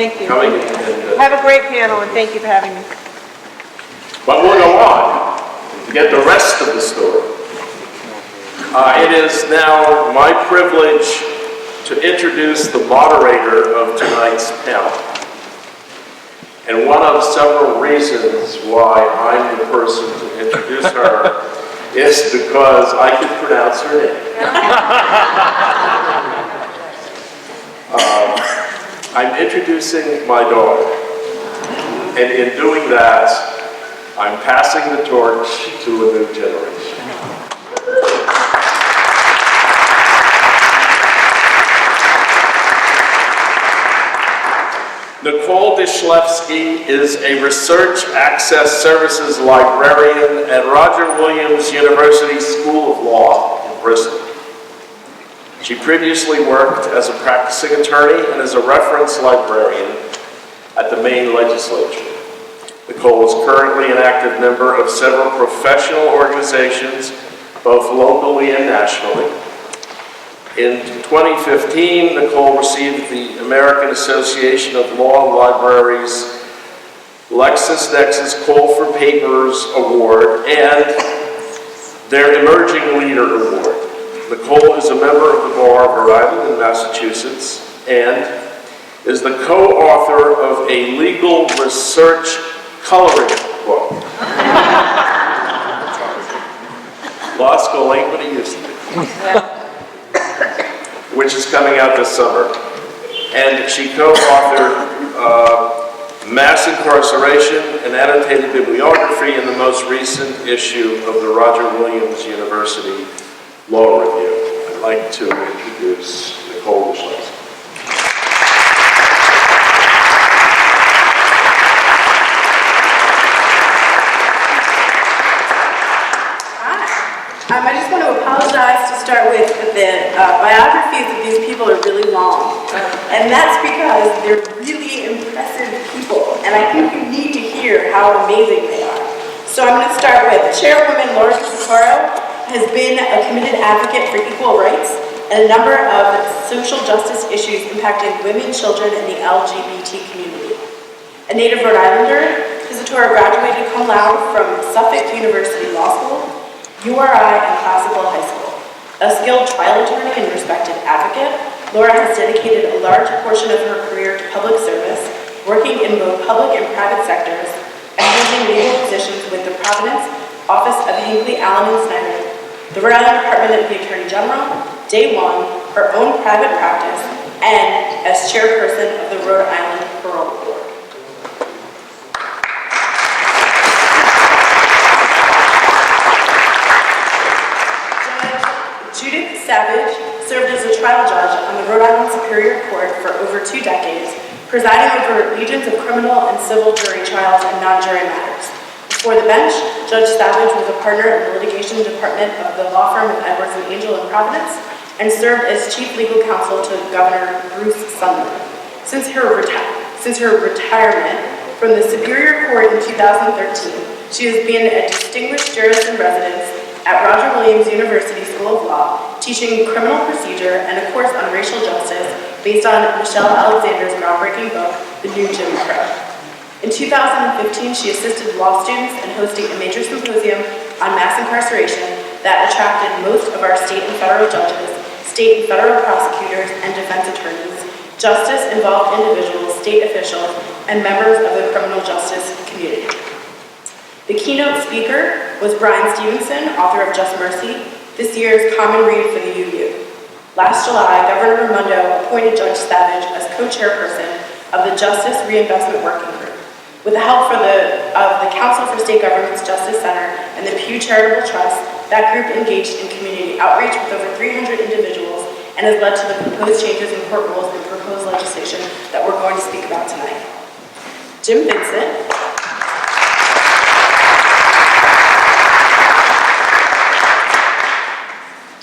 Thank you. coming. Have a great panel, and thank you for having me. But we'll go on to get the rest of the story. It is now my privilege to introduce the moderator of tonight's panel. And one of several reasons why I'm the person to introduce her is because I can pronounce her name. I'm introducing my daughter, and in doing that, I'm passing the torch to a new generation. Nicole Dey is a Research Access Services librarian at Roger Williams University School of Law in Bristol. She previously worked as a practicing attorney and as a reference librarian at the Maine legislature. Nicole is currently an active member of several professional organizations, both locally and nationally. In 2015, Nicole received the American Association of Law Libraries LexisNexis Call for Papers Award and their Emerging Leader Award. Nicole is a member of the Bar of Rhode Island in Massachusetts and is the co-author of a legal research coloring book. Law school ain't what it used to be. Which is coming out this summer. And she co-authored Mass Incarceration, an annotated bibliography in the most recent issue of the Roger Williams University Law Review. I'd like to introduce Nicole Dey. I just want to apologize to start with the biographies of these people are really long. And that's because they're really impressive people. And I think you need to hear how amazing they are. So I'm going to start with Chairwoman Laura Pisaturo has been a committed advocate for equal rights and a number of social justice issues impacting women, children, and the LGBT community. A native Rhode Islander, Pisaturo graduated cum laude from Suffolk University Law School, URI, and Classical High School. A skilled trial attorney and respected advocate, Laura has dedicated a large portion of her career to public service, working in both public and private sectors, and holding legal positions with the Providence Office of Hinckley, Allen & Snyder, the Rhode Island Department of the Attorney General, Day One, her own private practice, and as chairperson of the Rhode Island Parole Board. Judith Savage served as a trial judge on the Rhode Island Superior Court for over 2 decades, presiding over legions of criminal and civil jury trials and non-jury matters. Before the bench, Judge Savage was a partner in the litigation department of the law firm of Edwards & Angel in Providence and served as chief legal counsel to Governor Bruce Sunderland. Since her retirement from the Superior Court in 2013, she has been a distinguished jurist in residence at Roger Williams University School of Law, teaching criminal procedure and a course on racial justice based on Michelle Alexander's groundbreaking book, The New Jim Crow. In 2015, she assisted law students in hosting a major symposium on mass incarceration that attracted most of our state and federal judges, state and federal prosecutors, and defense attorneys, justice-involved individuals, state officials, and members of the criminal justice community. The keynote speaker was Brian Stevenson, author of Just Mercy, this year's Common Read for the UU. Last July, Governor Raimondo appointed Judge Savage as co-chairperson of the Justice Reinvestment Working Group. With the help of the Council for State Government's Justice Center and the Pew Charitable Trust, that group engaged in community outreach with over 300 individuals and has led to the proposed changes in court rules and proposed legislation that we're going to speak about tonight. Jim Vincent.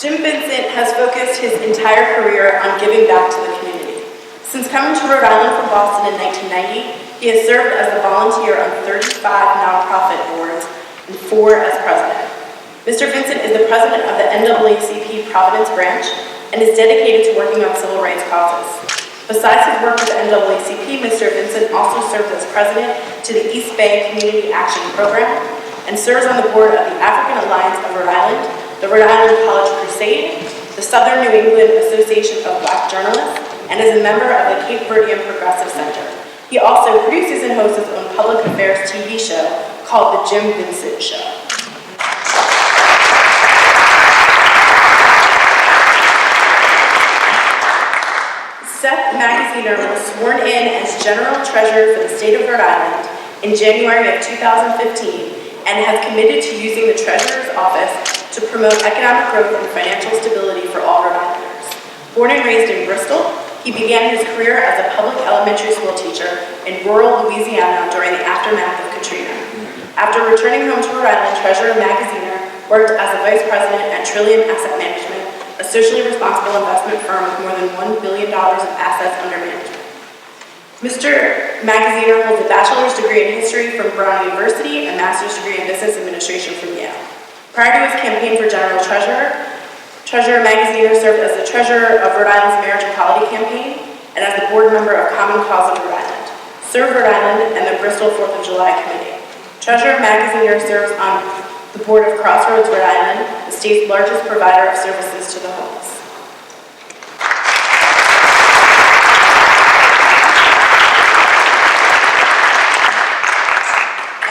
Jim Vincent has focused his entire career on giving back to the community. Since coming to Rhode Island from Boston in 1990, he has served as a volunteer on 35 nonprofit boards and 4 as president. Mr. Vincent is the president of the NAACP Providence branch and is dedicated to working on civil rights causes. Besides his work with the NAACP, Mr. Vincent also serves as president to the East Bay Community Action Program and serves on the board of the African Alliance of Rhode Island, the Rhode Island College Crusade, the Southern New England Association of Black Journalists, and is a member of the Cape Verdean Progressive Center. He also produces and hosts his own public affairs TV show called The Jim Vincent Show. Seth Magaziner was sworn in as General Treasurer for the state of Rhode Island in January of 2015 and has committed to using the Treasurer's office to promote economic growth and financial stability for all Rhode Islanders. Born and raised in Bristol, he began his career as a public elementary school teacher in rural Louisiana during the aftermath of Katrina. After returning home to Rhode Island, Treasurer Magaziner worked as a vice president at Trillium Asset Management, a socially responsible investment firm with more than $1 billion of assets under management. Mr. Magaziner holds a bachelor's degree in history from Brown University and a master's degree in business administration from Yale. Prior to his campaign for General Treasurer, Treasurer Magaziner served as the treasurer of Rhode Island's Marriage Equality Campaign and as the board member of Common Cause of Rhode Island, served Rhode Island and the Bristol 4th of July Committee. Treasurer Magaziner serves on the board of Crossroads Rhode Island, the state's largest provider of services to the homeless.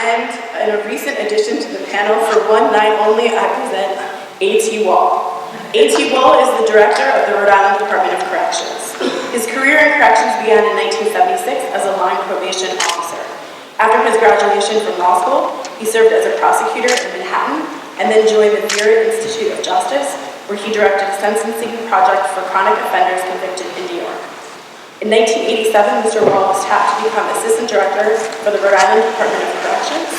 And in a recent addition to the panel, for one night only, I present A.T. Wall. A.T. Wall is the director of the Rhode Island Department of Corrections. His career in corrections began in 1976 as a line probation officer. After his graduation from law school, he served as a prosecutor in Manhattan and then joined the Vera Institute of Justice, where he directed a sentencing project for chronic offenders convicted in New York. In 1987, Mr. Wall was tapped to become assistant director for the Rhode Island Department of Corrections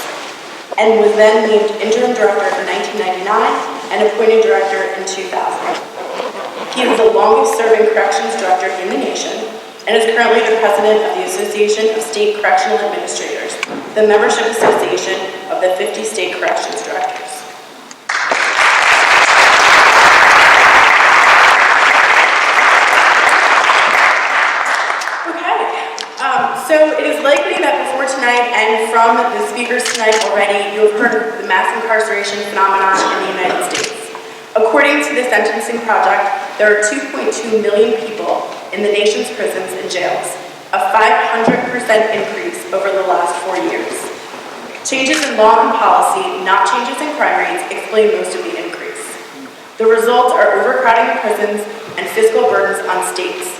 and was then named interim director in 1999 and appointed director in 2000. He is the longest serving corrections director in the nation and is currently the president of the Association of State Correctional Administrators, the membership association of the 50 state corrections directors. So it is likely that before tonight and from the speakers tonight already, you have heard of the mass incarceration phenomenon in the United States. According to the Sentencing Project, there are 2.2 million people in the nation's prisons and jails, a 500% increase over the last 4 years. Changes in law and policy, not changes in crime rates, explain most of the increase. The results are overcrowding of prisons and fiscal burdens on states.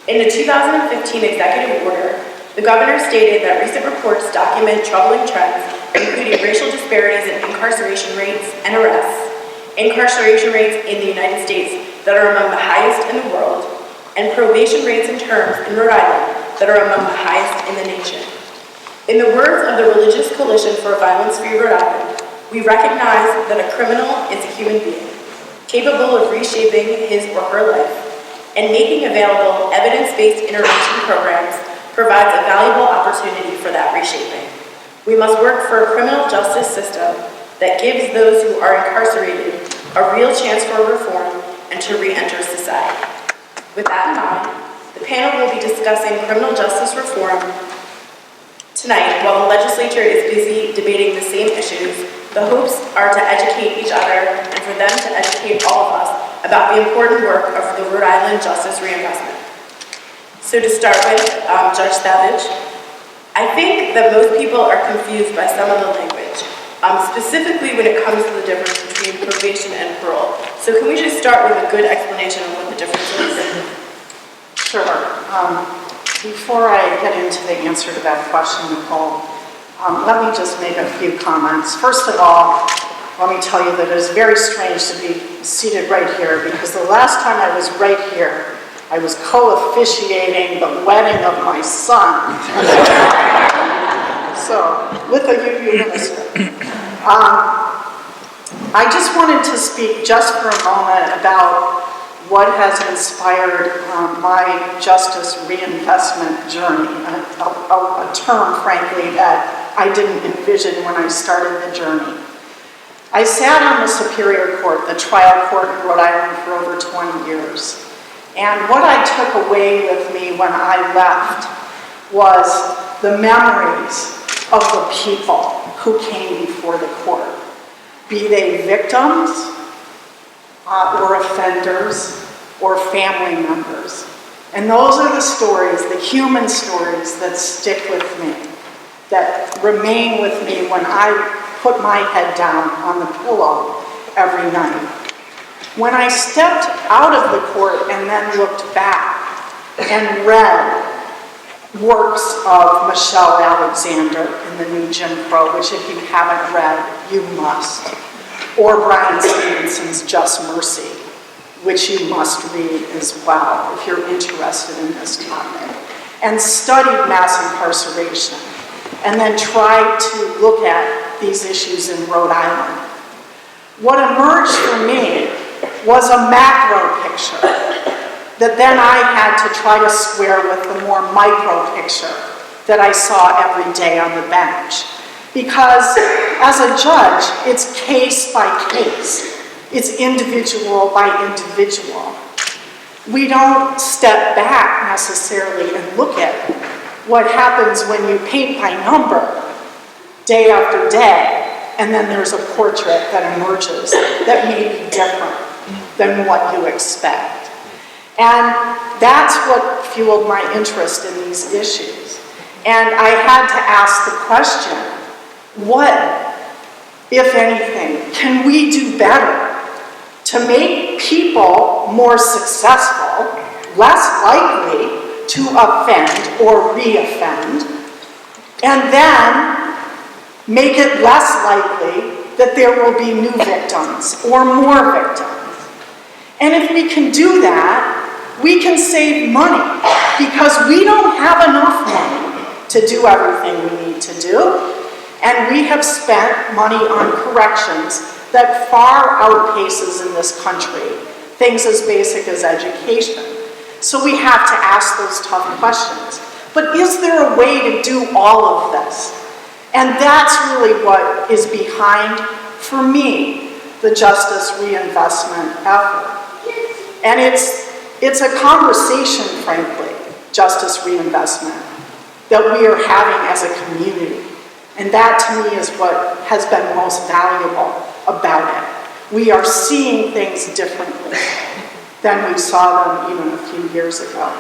In the 2015 executive order, the governor stated that recent reports document troubling trends, including racial disparities in incarceration rates and arrests, incarceration rates in the United States that are among the highest in the world, and probation rates and terms in Rhode Island that are among the highest in the nation. In the words of the Religious Coalition for a Violence-Free Rhode Island, we recognize that a criminal is a human being, capable of reshaping his or her life, and making available evidence-based intervention programs provides a valuable opportunity for that reshaping. We must work for a criminal justice system that gives those who are incarcerated a real chance for reform and to re-enter society. With that in mind, the panel will be discussing criminal justice reform tonight while the legislature is busy debating the same issues. The hopes are to educate each other and for them to educate all of us about the important work of the Rhode Island Justice Reinvestment. So to start with, Judge Savage, I think that most people are confused by some of the language, specifically when it comes to the difference between probation and parole. So can we just start with a good explanation of what the difference is? Sure. Before I get into the answer to that question, Nicole, let me just make a few comments. First of all, let me tell you that it is very strange to be seated right here because the last time I was right here, I was co-officiating the wedding of my son. So, with a UU minister. I just wanted to speak just for a moment about what has inspired my justice reinvestment journey, a term, frankly, that I didn't envision when I started the journey. I sat on the Superior Court, the trial court in Rhode Island, for over 20 years. And what I took away with me when I left was the memories of the people who came before the court, be they victims or offenders or family members. And those are the stories, the human stories that stick with me, that remain with me when I put my head down on the pillow every night. When I stepped out of the court and then looked back and read works of Michelle Alexander in the New Jim Crow, which if you haven't read, you must, or Brian Stevenson's Just Mercy, which you must read as well if you're interested in this topic, and studied mass incarceration, and then tried to look at these issues in Rhode Island. What emerged for me was a macro picture that then I had to try to square with the more micro picture that I saw every day on the bench. Because as a judge, it's case by case. It's individual by individual. We don't step back necessarily and look at what happens when you paint by number day after day, and then there's a portrait that emerges that may be different than what you expect. And that's what fueled my interest in these issues. And I had to ask the question, what, if anything, can we do better to make people more successful, less likely to offend or re-offend, and then make it less likely that there will be new victims or more victims? And if we can do that, we can save money, because we don't have enough money to do everything we need to do, and we have spent money on corrections that far outpaces in this country things as basic as education. So we have to ask those tough questions. But is there a way to do all of this? And that's really what is behind, for me, the justice reinvestment effort. And it's a conversation, frankly, justice reinvestment, that we are having as a community. And that, to me, is what has been most valuable about it. We are seeing things differently than we saw them even a few years ago.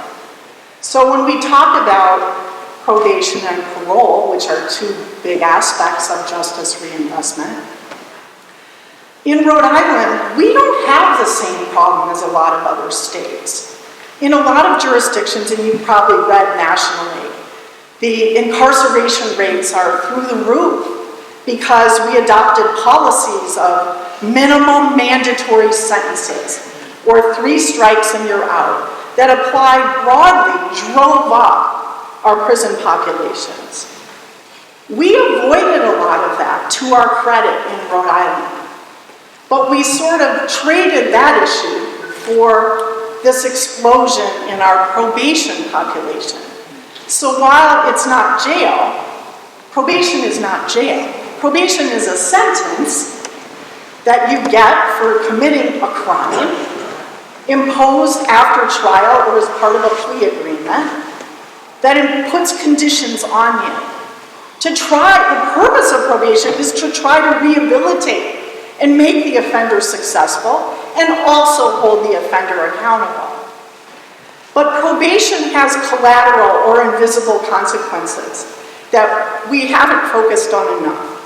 So when we talk about probation and parole, which are two big aspects of justice reinvestment, in Rhode Island, we don't have the same problem as a lot of other states. In a lot of jurisdictions, and you've probably read nationally, the incarceration rates are through the roof because we adopted policies of minimum mandatory sentences, or 3 strikes and you're out, that applied broadly, drove up our prison populations. We avoided a lot of that, to our credit, in Rhode Island. But we sort of traded that issue for this explosion in our probation population. So while it's not jail, probation is not jail. Probation is a sentence that you get for committing a crime, imposed after trial or as part of a plea agreement, that puts conditions on you. The purpose of probation is to try to rehabilitate and make the offender successful, and also hold the offender accountable. But probation has collateral or invisible consequences that we haven't focused on enough.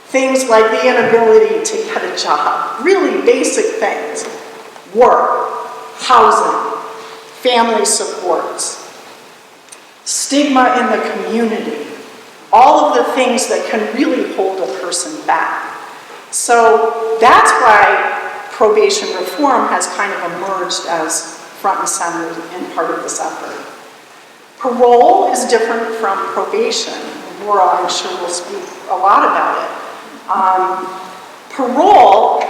Things like the inability to get a job, really basic things, work, housing, family supports, stigma in the community, all of the things that can really hold a person back. So that's why probation reform has kind of emerged as front and center in part of this effort. Parole is different from probation. Laura, I'm sure, will speak a lot about it. Parole,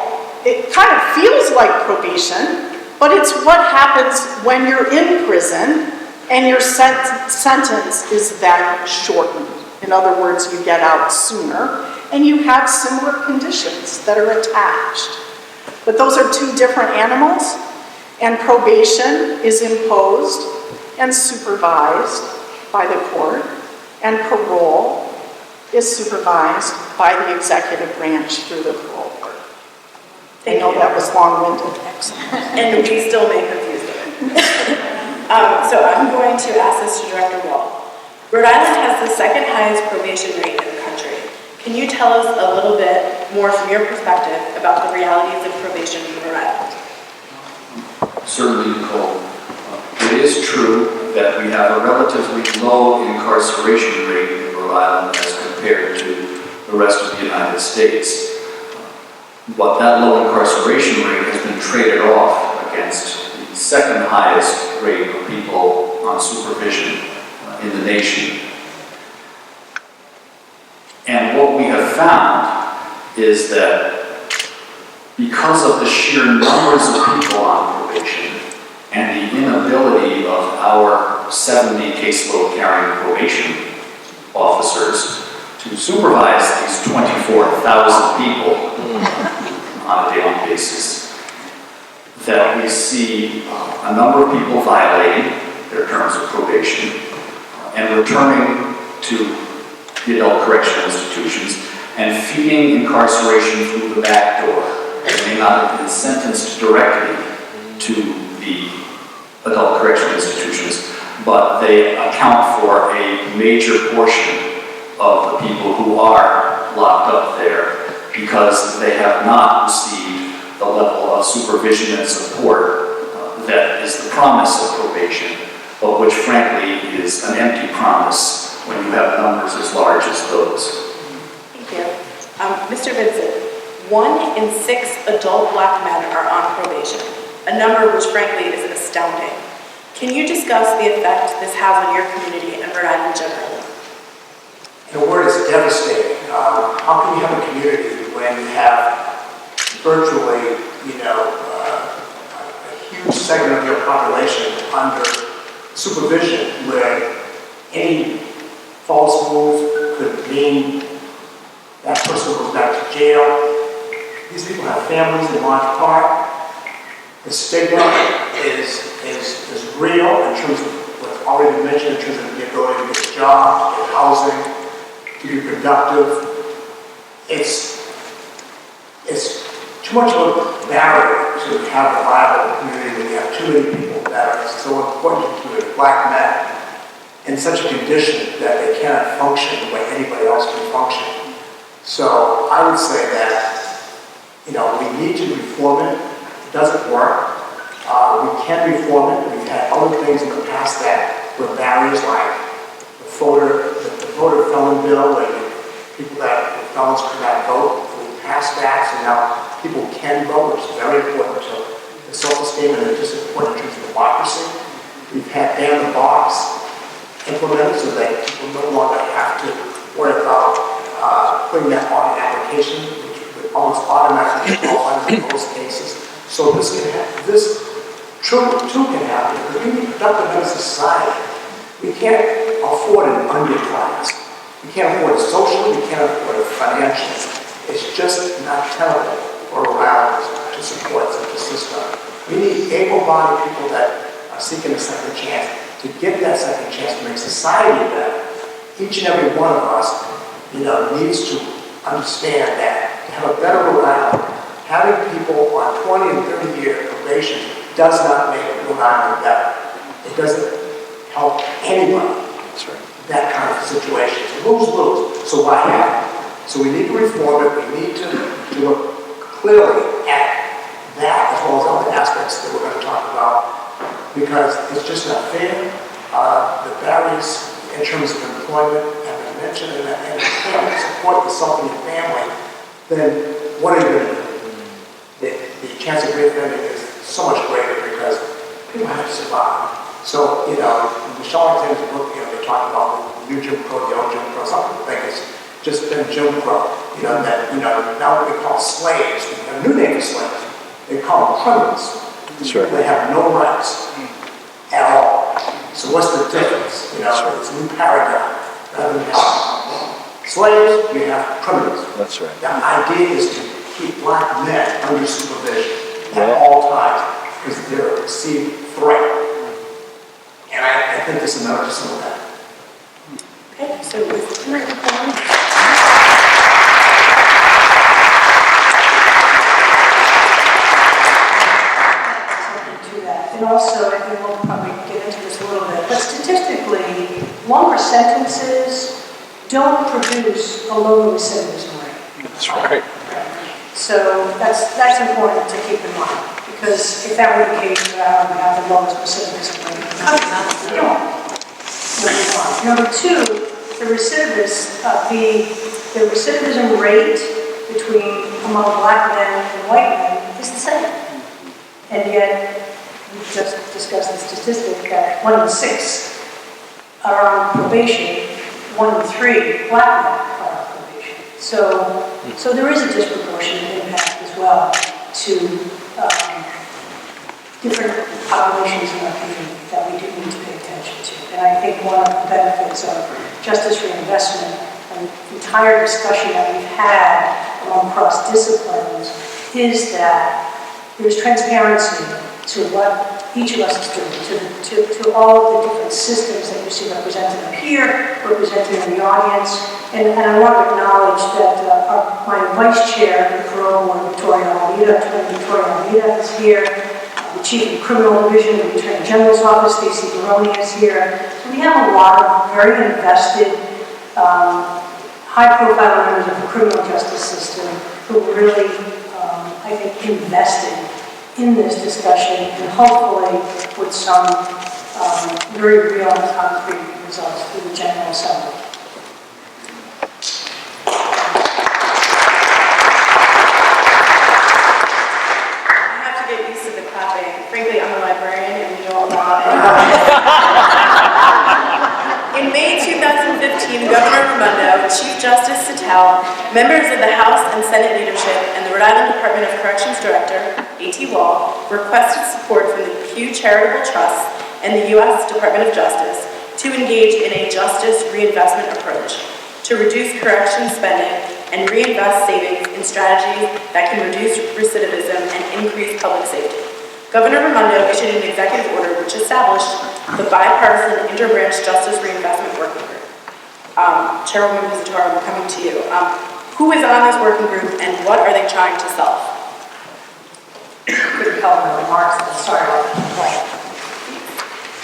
it kind of feels like probation, but it's what happens when you're in prison and your sentence is then shortened. In other words, you get out sooner, and you have similar conditions that are attached. But those are two different animals, And probation is imposed and supervised by the court, and parole is supervised by the executive branch through the parole board. I know that was long-winded. And we still may confuse them. So I'm going to ask this to Director Wall. Rhode Island has the second highest probation rate in the country. Can you tell us a little bit more from your perspective about the realities of probation in Rhode Island? Certainly, Nicole. It is true that we have a relatively low incarceration rate in Rhode Island as compared to the rest of the United States. But that low incarceration rate has been traded off against the second highest rate of people on supervision in the nation. And what we have found is that because of the sheer numbers of people on probation and the inability of our 70 caseload carrying probation officers to supervise these 24,000 people on a daily basis, that we see a number of people violating their terms of probation and returning to the adult correctional institutions and feeding incarceration through the back door. They may not have been sentenced directly to the adult correctional institutions, but they account for a major portion of the people who are locked up there because they have not received the level of supervision and support that is the promise of probation, but which frankly is an empty promise when you have numbers as large as those. Thank you. Mr. Vincent, 1 in 6 adult Black men are on probation, a number which frankly is astounding. Can you discuss the effect this has on your community and Rhode Island generally? The word is devastating. How can you have a community when you have virtually, a huge segment of your population under supervision where any false move could mean that person goes back to jail? These people have families in large part. The stigma is real in terms of what's already been mentioned in terms of the ability to get a job, to get housing, to be productive. It's too much of a barrier to have a viable community when you have too many people that are so important to the Black men in such a condition that they cannot function the way anybody else can function. So I would say that, we need to reform it. It doesn't work. We can reform it. We've had other things in the past that were barriers, like the voter felon bill, where people that were felons could not vote. We passed that, so now people can vote, which is very important to the self-esteem and it's just important in terms of democracy. We've had ban the box implemented so that people no longer have to worry about putting that on an application, which would almost automatically qualify in most cases. So this can happen. This too can happen. Because we need productive in society. We can't afford an underclass. We can't afford it socially. We can't afford it financially. It's just not tenable or around to support such a system. We need able-bodied people that are seeking a second chance to get that second chance to make society better. Each and every one of us, needs to understand that to have a better Rhode Island, having people on 20 and 30-year probation does not make Rhode Island better. It doesn't help anybody. That's right. That kind of situation. It's lose-lose. So why have it? So we need to reform it. We need to look clearly at that as well as other aspects that we're going to talk about, because it's just not fair. The barriers in terms of employment have been mentioned, and if you can't support yourself and your family, then what are you going to do? The chance of reoffending is so much greater because people have to survive. So, Michelle Alexander's book, they talk about the new Jim Crow, the old Jim Crow. Some people think it's just been Jim Crow, now what we call slaves, we have a new name of slaves. They call them criminals. Sure. They have no rights at all. So what's the difference? It's a new paradigm. Rather than have slaves, you have criminals. That's right. The idea is to keep Black men under supervision at all times. because they're a perceived threat. And I think this amounts to some of that. Okay, so with to that. And also, I think we'll probably get into this a little bit, but statistically, longer sentences don't produce a lower recidivism rate. That's right. So that's important to keep in mind, because if that were the case, we have the lowest recidivism rate. We don't. Number two, the recidivism rate among black men and white men is the same. And yet, we just discussed the statistic that 1 in 6 are on probation, 1 in 3 black men are on probation. So there is a disproportionate impact as well to different populations in our community that we do need to pay attention to. And I think one of the benefits of justice reinvestment and the entire discussion that we've had among cross disciplines is that there's transparency to what each of us is doing, to all of the different systems that you see represented up here, represented in the audience. And I want to acknowledge that my vice chair of the Parole Board, Victoria Almeida, is here. The Chief of the Criminal Division of the Attorney General's Office, Stacey Baroni, is here. So we have a lot of very invested, high-profile members of the criminal justice system who really, I think, invested in this discussion, and hopefully with some very real and concrete results for the General Assembly. frankly, I'm a librarian and we know a lot. In May 2015, Governor Raimondo, Chief Justice Sattel, members of the House and Senate leadership, and the Rhode Island Department of Corrections Director, A.T. Wall, requested support from the Pew Charitable Trust and the U.S. Department of Justice to engage in a justice reinvestment approach to reduce correction spending and reinvest savings in strategies that can reduce recidivism and increase public safety. Governor Raimondo issued an executive order which established the bipartisan interbranch justice reinvestment working group. Chairwoman Pisaturo, I'm coming to you. Who is on this working group and what are they trying to solve? Couldn't help my remarks, I'm sorry about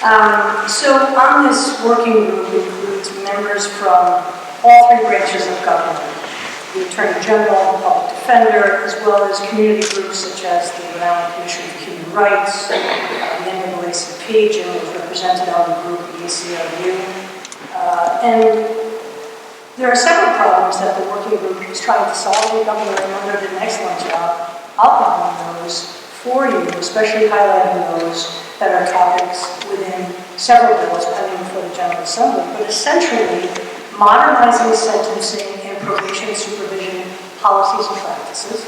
that. So on this working group includes members from all 3 branches of government. The Attorney General, the Public Defender, as well as community groups such as the Rhode Island Commission for Human Rights, the NAACP, Jim was represented on the group, the ACLU. And there are several problems that the working group is trying to solve. The Governor Raimondo did an excellent job outlining those for you, especially highlighting those that are topics within several bills pending before the General Assembly. But essentially, modernizing sentencing and probation supervision policies and practices,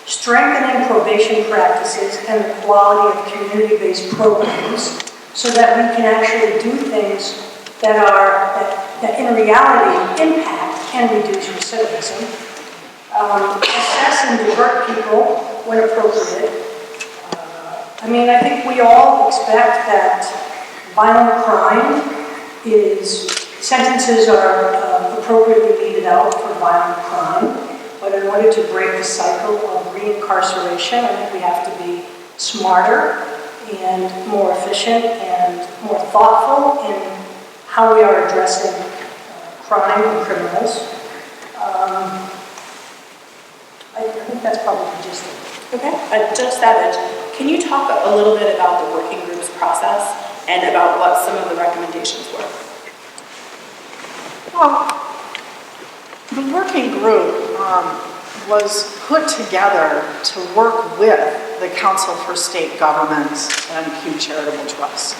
strengthening probation practices and the quality of community-based programs so that we can actually do things that in reality impact and reduce recidivism, assess and divert people when appropriate. I think we all expect that violent crime sentences are appropriately meted out for violent crime, but in order to break the cycle of reincarceration, I think we have to be smarter and more efficient and more thoughtful in how we are addressing crime and criminals. I think that's probably just it. Okay. Judge Savage, can you talk a little bit about the working group's process and about what some of the recommendations were? Well, the working group was put together to work with the Council for State Governments and Pew Charitable Trust.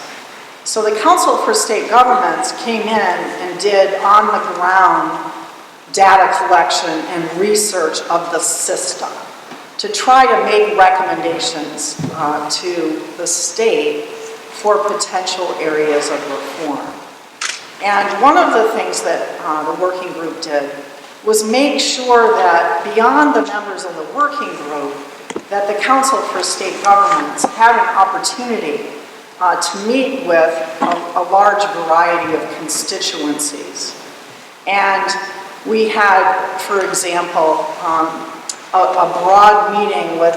So the Council for State Governments came in and did on-the-ground data collection and research of the system to try to make recommendations to the state for potential areas of reform. And one of the things that the working group did was make sure that beyond the members of the working group, that the Council for State Governments had an opportunity to meet with a large variety of constituencies. And we had, for example, a broad meeting with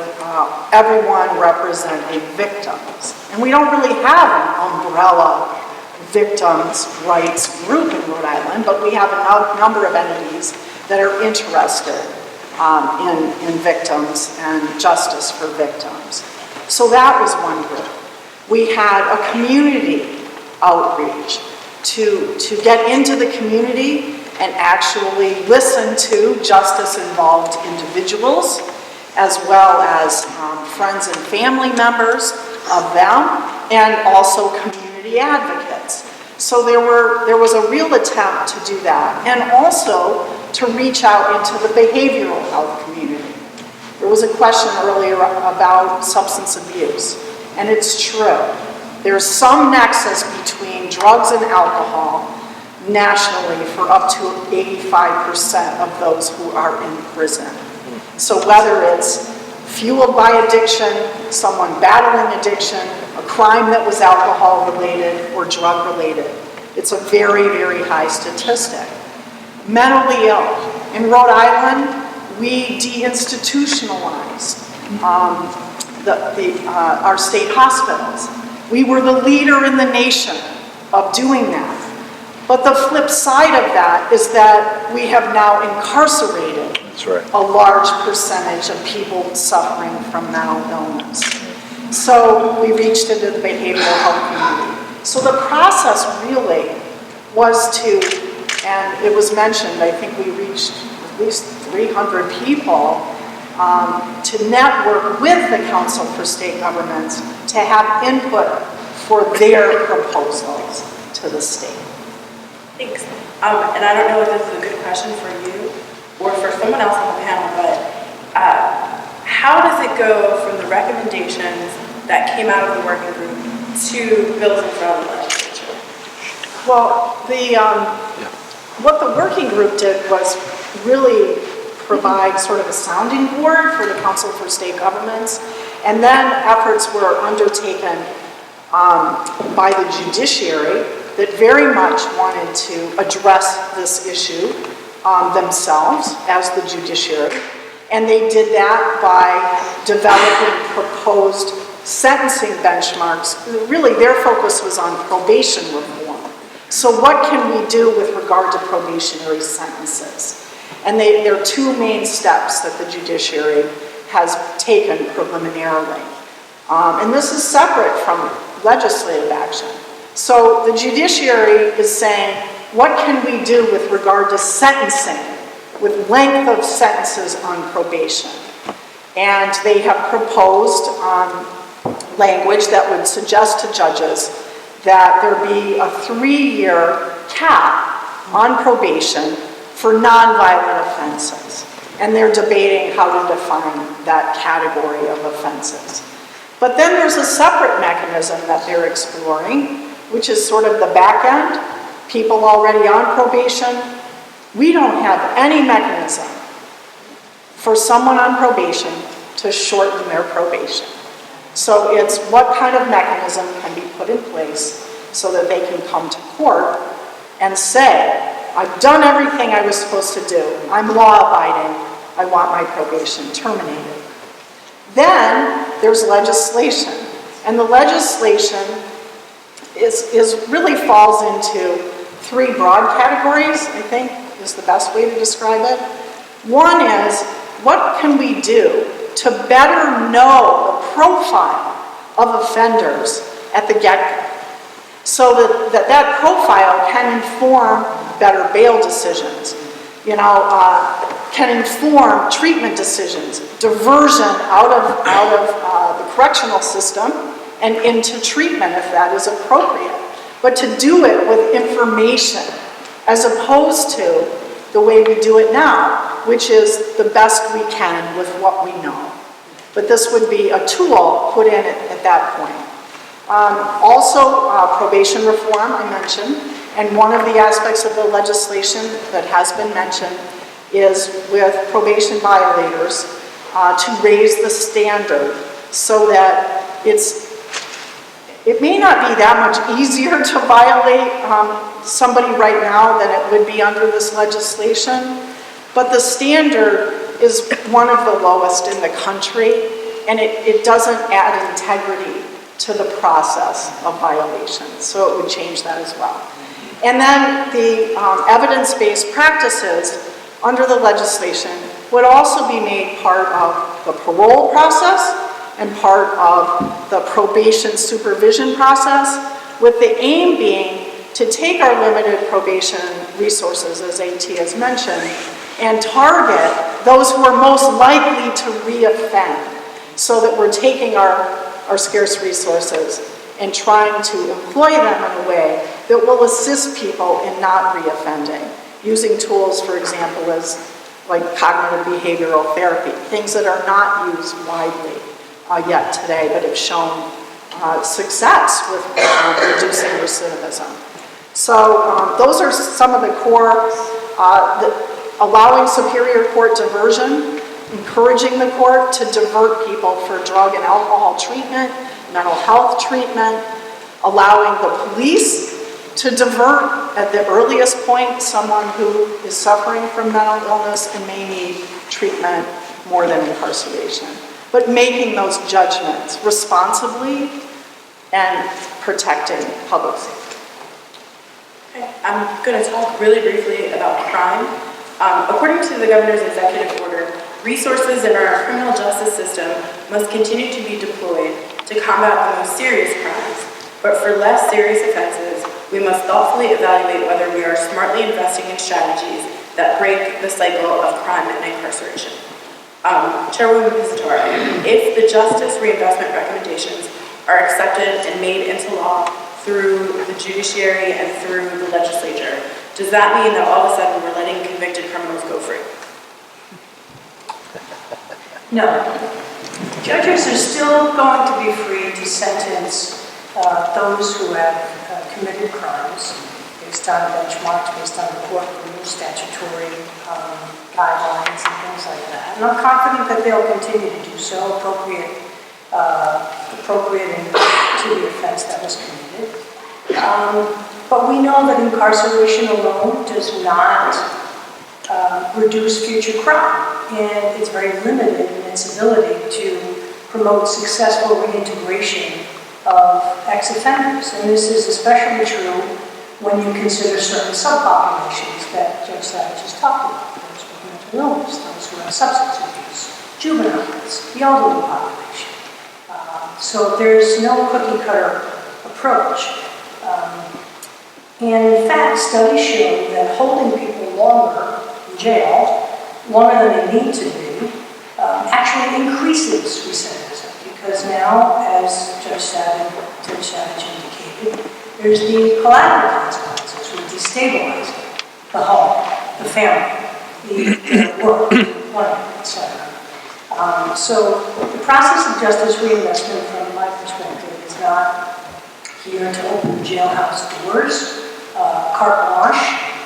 everyone representing victims. And we don't really have an umbrella victims' rights group in Rhode Island, but we have a number of entities that are interested in victims and justice for victims. So that was one group. We had a community outreach to get into the community and actually listen to justice-involved individuals, as well as friends and family members of them, and also community advocates. So there was a real attempt to do that, and also to reach out into the behavioral health community. There was a question earlier about substance abuse, and it's true. There's some nexus between drugs and alcohol nationally for up to 85% of those who are in prison. So whether it's fueled by addiction, someone battling addiction, a crime that was alcohol related or drug related, it's a very, very high statistic. Mentally ill. In Rhode Island, we deinstitutionalized our state hospitals. We were the leader in the nation of doing that. But the flip side of that is that we have now incarcerated a large percentage of people suffering from mental illness. So we reached into the behavioral health community. So the process really was to, and it was mentioned, I think we reached at least 300 people to network with the Council for State Governments to have input for their proposals to the state. Thanks. And I don't know if this is a good question for you or for someone else on the panel, but how does it go from the recommendations that came out of the working group to bills in front of the legislature? Well, what the working group did was really provide sort of a sounding board for the Council for State Governments, and then efforts were undertaken by the judiciary that very much wanted to address this issue themselves as the judiciary. And they did that by developing proposed sentencing benchmarks. Really, their focus was on probation reform. So what can we do with regard to probationary sentences? And there are two main steps that the judiciary has taken preliminarily. And this is separate from legislative action. So the judiciary is saying, what can we do with regard to sentencing, with length of sentences on probation? And they have proposed language that would suggest to judges that there be a 3-year cap on probation for nonviolent offenses. And they're debating how to define that category of offenses. But then there's a separate mechanism that they're exploring, which is sort of the back end, people already on probation. We don't have any mechanism for someone on probation to shorten their probation. So it's what kind of mechanism can be put in place so that they can come to court and say, I've done everything I was supposed to do. I'm law-abiding. I want my probation terminated. Then there's legislation. And the legislation really falls into 3 broad categories, I think is the best way to describe it. One is, what can we do to better know the profile of offenders at the get-go, so that profile can inform better bail decisions, can inform treatment decisions, diversion out of the correctional system and into treatment if that is appropriate. But to do it with information as opposed to the way we do it now, which is the best we can with what we know. But this would be a tool put in at that point. Also, probation reform, I mentioned, and one of the aspects of the legislation that has been mentioned is with probation violators, to raise the standard so that it may not be that much easier to violate somebody right now than it would be under this legislation, but the standard is one of the lowest in the country, and it doesn't add integrity to the process of violation, so it would change that as well. And then the evidence-based practices under the legislation would also be made part of the parole process and part of the probation supervision process, with the aim being to take our limited probation resources, as AT has mentioned, and target those who are most likely to reoffend, so that we're taking our scarce resources and trying to employ them in a way that will assist people in not reoffending, using tools, for example, as like cognitive behavioral therapy, things that are not used widely yet today, but have shown success with reducing recidivism. So those are some of the core, allowing superior court diversion, encouraging the court to divert people for drug and alcohol treatment, mental health treatment, allowing the police to divert at the earliest point someone who is suffering from mental illness and may need treatment more than incarceration. But making those judgments responsibly and protecting public safety. Okay. I'm going to talk really briefly about crime. According to the governor's executive order, resources in our criminal justice system must continue to be deployed to combat the most serious crimes, but for less serious offenses, we must thoughtfully evaluate whether we are smartly investing in strategies that break the cycle of crime and incarceration. Chairwoman Pisaturo, if the justice reinvestment recommendations are accepted and made into law through the judiciary and through the legislature, does that mean that all of a sudden we're letting convicted criminals go free? No. Judges are still going to be free to sentence those who have committed crimes based on benchmarks, based on the court rules, statutory guidelines, and things like that. And I'm confident that they'll continue to do so, appropriating to the offense that was committed. But we know that incarceration alone does not reduce future crime, and it's very limited in its ability to promote successful reintegration of ex-offenders. And this is especially true when you consider certain subpopulations that Judge Savage has talked about, those with mental illness, those who have substance abuse, juveniles, the elderly population. So there's no cookie-cutter approach. And in fact, studies show that holding people longer in jail, longer than they need to be, actually increases recidivism. Because now, as Judge Savage indicated, there's the collateral consequences, which destabilize the home, the family, the work, employment, etc. So the process of justice reinvestment, from my perspective, is not here to open jailhouse doors, carte blanche,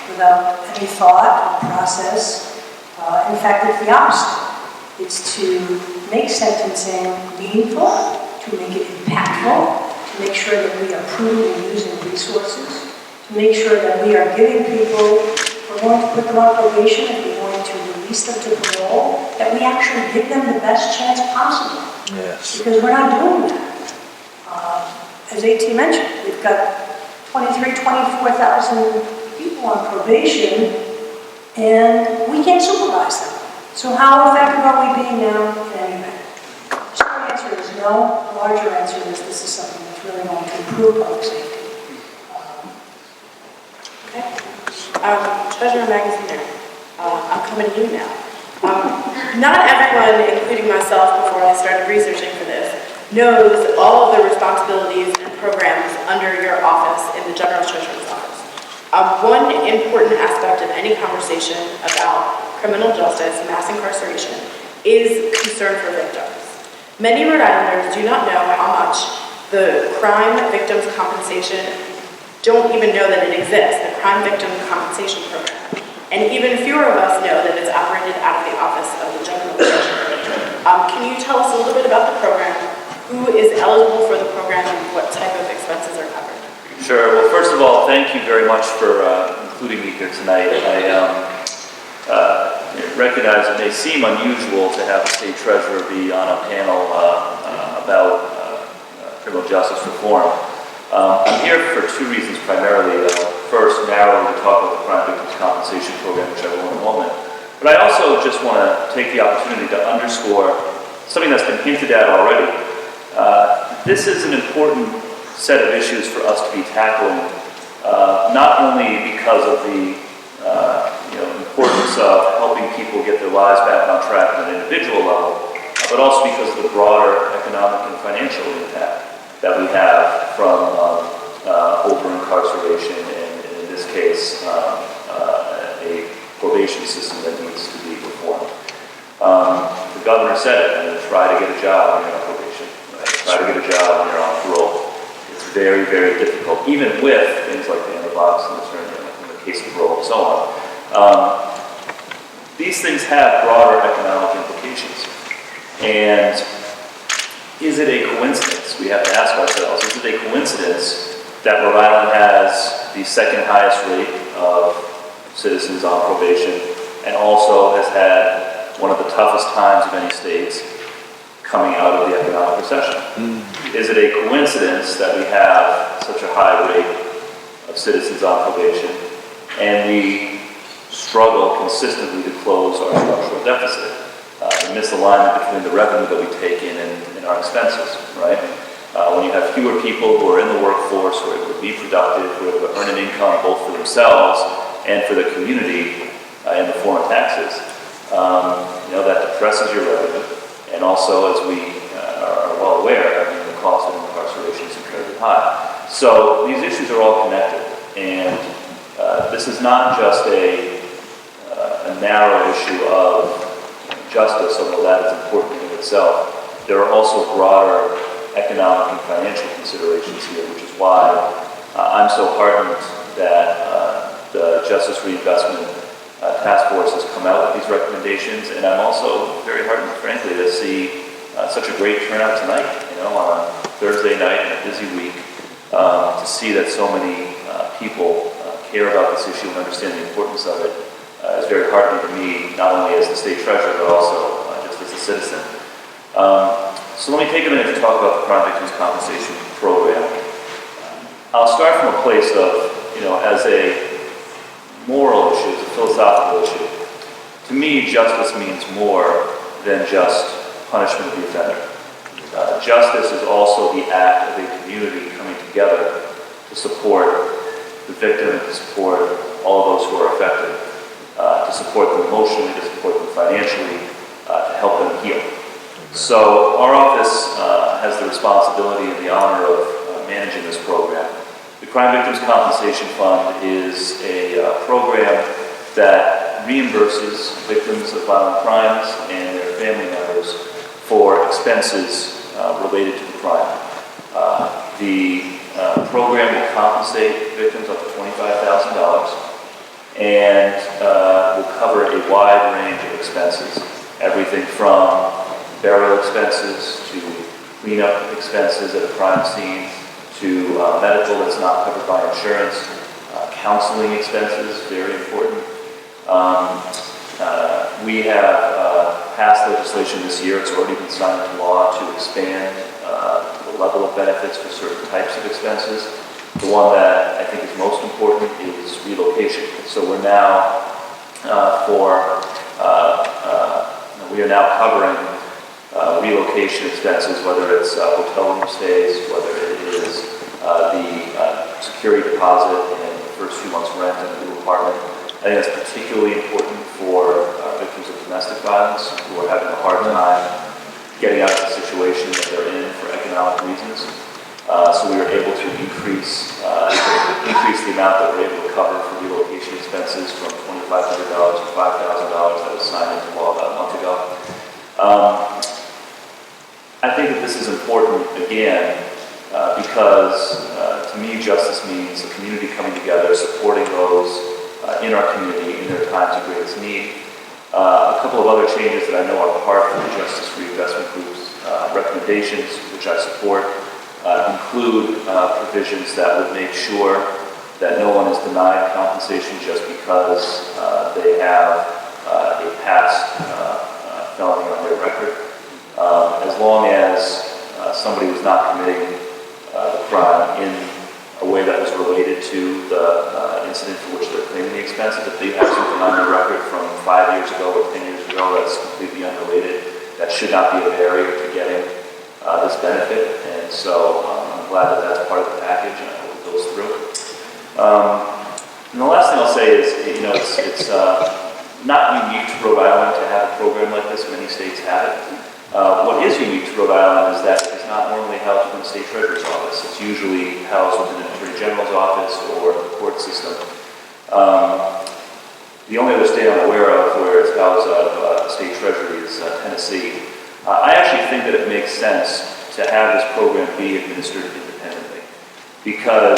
without any thought or process. In fact, it's the opposite. It's to make sentencing meaningful, to make it impactful, to make sure that we are prudently using resources, to make sure that we are giving people, if we're going to put them on probation, if we're going to release them to parole, that we actually give them the best chance possible. Yes. Because we're not doing that. As AT mentioned, we've got 24,000 people on probation, and we can't supervise them. So how effective are we being now in any way? The short answer is no. The larger answer is this is something that's really going to improve public safety. Okay. Treasurer Magaziner, I'm coming to you now. Not everyone, including myself before I started researching for this, knows all of the responsibilities and programs under your office in the General Treasurer's office. One important aspect of any conversation about criminal justice, mass incarceration, is concern for victims. Many Rhode Islanders do not know how much the Crime Victims Compensation, don't even know that it exists, the Crime Victim Compensation Program. And even fewer of us know that it's operated out of the office of the General Treasurer. tell us a little bit about the program, who is eligible for the program, and what type of expenses are covered? Sure. Well, first of all, thank you very much for including me here tonight. I recognize it may seem unusual to have a state treasurer be on a panel about criminal justice reform. I'm here for two reasons primarily. First, narrowly to talk about the Crime Victims Compensation Program, which I will in a moment. But I also just want to take the opportunity to underscore something that's been hinted at already. This is an important set of issues for us to be tackling, not only because of the importance of helping people get their lives back on track at an individual level, but also because of the broader economic and financial impact that we have from over-incarceration and, in this case, a probation system that needs to be reformed. The governor said it, try to get a job when you're on probation. Right? Try to get a job when you're on parole. It's very, very difficult, even with things like the box and the turn in the case of parole and so on. These things have broader economic implications. And is it a coincidence? We have to ask ourselves, is it a coincidence that Rhode Island has the second highest rate of citizens on probation and also has had one of the toughest times of any states coming out of the economic recession? Is it a coincidence that we have such a high rate of citizens on probation and we struggle consistently to close our structural deficit? The misalignment between the revenue that we take in and our expenses, right? When you have fewer people who are in the workforce, who are able to be productive, who are able to earn an income both for themselves and for the community in the form of taxes, that depresses your revenue. And also, as we are well aware, the cost of incarceration is incredibly high. So these issues are all connected. And this is not just a narrow issue of justice, although that is important in itself. There are also broader economic and financial considerations here, which is why I'm so heartened that the Justice Reinvestment Task Force has come out with these recommendations, and I'm also very heartened, frankly, to see such a great turnout tonight, on a Thursday night in a busy week, to see that so many people care about this issue and understand the importance of it. Is very heartening to me, not only as the state treasurer, but also just as a citizen. So let me take a minute to talk about the Crime Victims Compensation Program. I'll start from a place of, as a moral issue, as a philosophical issue. To me, justice means more than just punishment of the offender. Justice is also the act of a community coming together to support the victim and to support all those who are affected. To support them emotionally, to support them financially, to help them heal. So our office has the responsibility and the honor of managing this program. The Crime Victims Compensation Fund is a program that reimburses victims of violent crimes and their family members for expenses related to the crime. The program will compensate victims up to $25,000. And will cover a wide range of expenses, everything from burial expenses to cleanup expenses at a crime scene to medical that's not covered by insurance, counseling expenses, very important. We have passed legislation this year, it's already been signed into law, to expand the level of benefits for certain types of expenses. The one that I think is most important is relocation. So we're now we are now covering relocation expenses, whether it's hotel room stays, whether it is the security deposit and the first few months' rent in a new apartment. I think that's particularly important for victims of domestic violence who are having a hard time getting out of the situation that they're in for economic reasons. So we were able to increase the amount that we're able to cover for relocation expenses from $2,500 to $5,000 that was signed into law about a month ago. I think that this is important, again, because to me justice means a community coming together, supporting those in our community in their times of greatest need. A couple of other changes that I know are part of the Justice Reinvestment Group's recommendations, which I support, include provisions that would make sure that no one is denied compensation just because they have a past felony on their record, as long as somebody was not committing the crime in a way that was related to the incident for which they're claiming the expenses. If they have something on their record from 5 years ago or 10 years ago that's completely unrelated, that should not be a barrier to getting this benefit. And so I'm glad that that's part of the package, and I hope it goes through. And the last thing I'll say is, it's not unique to Rhode Island to have a program like this. Many states have it. What is unique to Rhode Island is that it's not normally housed within the state treasurer's office. It's usually housed within an attorney general's office or the court system. The only other state I'm aware of where it's housed out of state treasury is Tennessee. I actually think that it makes sense to have this program be administered independently, because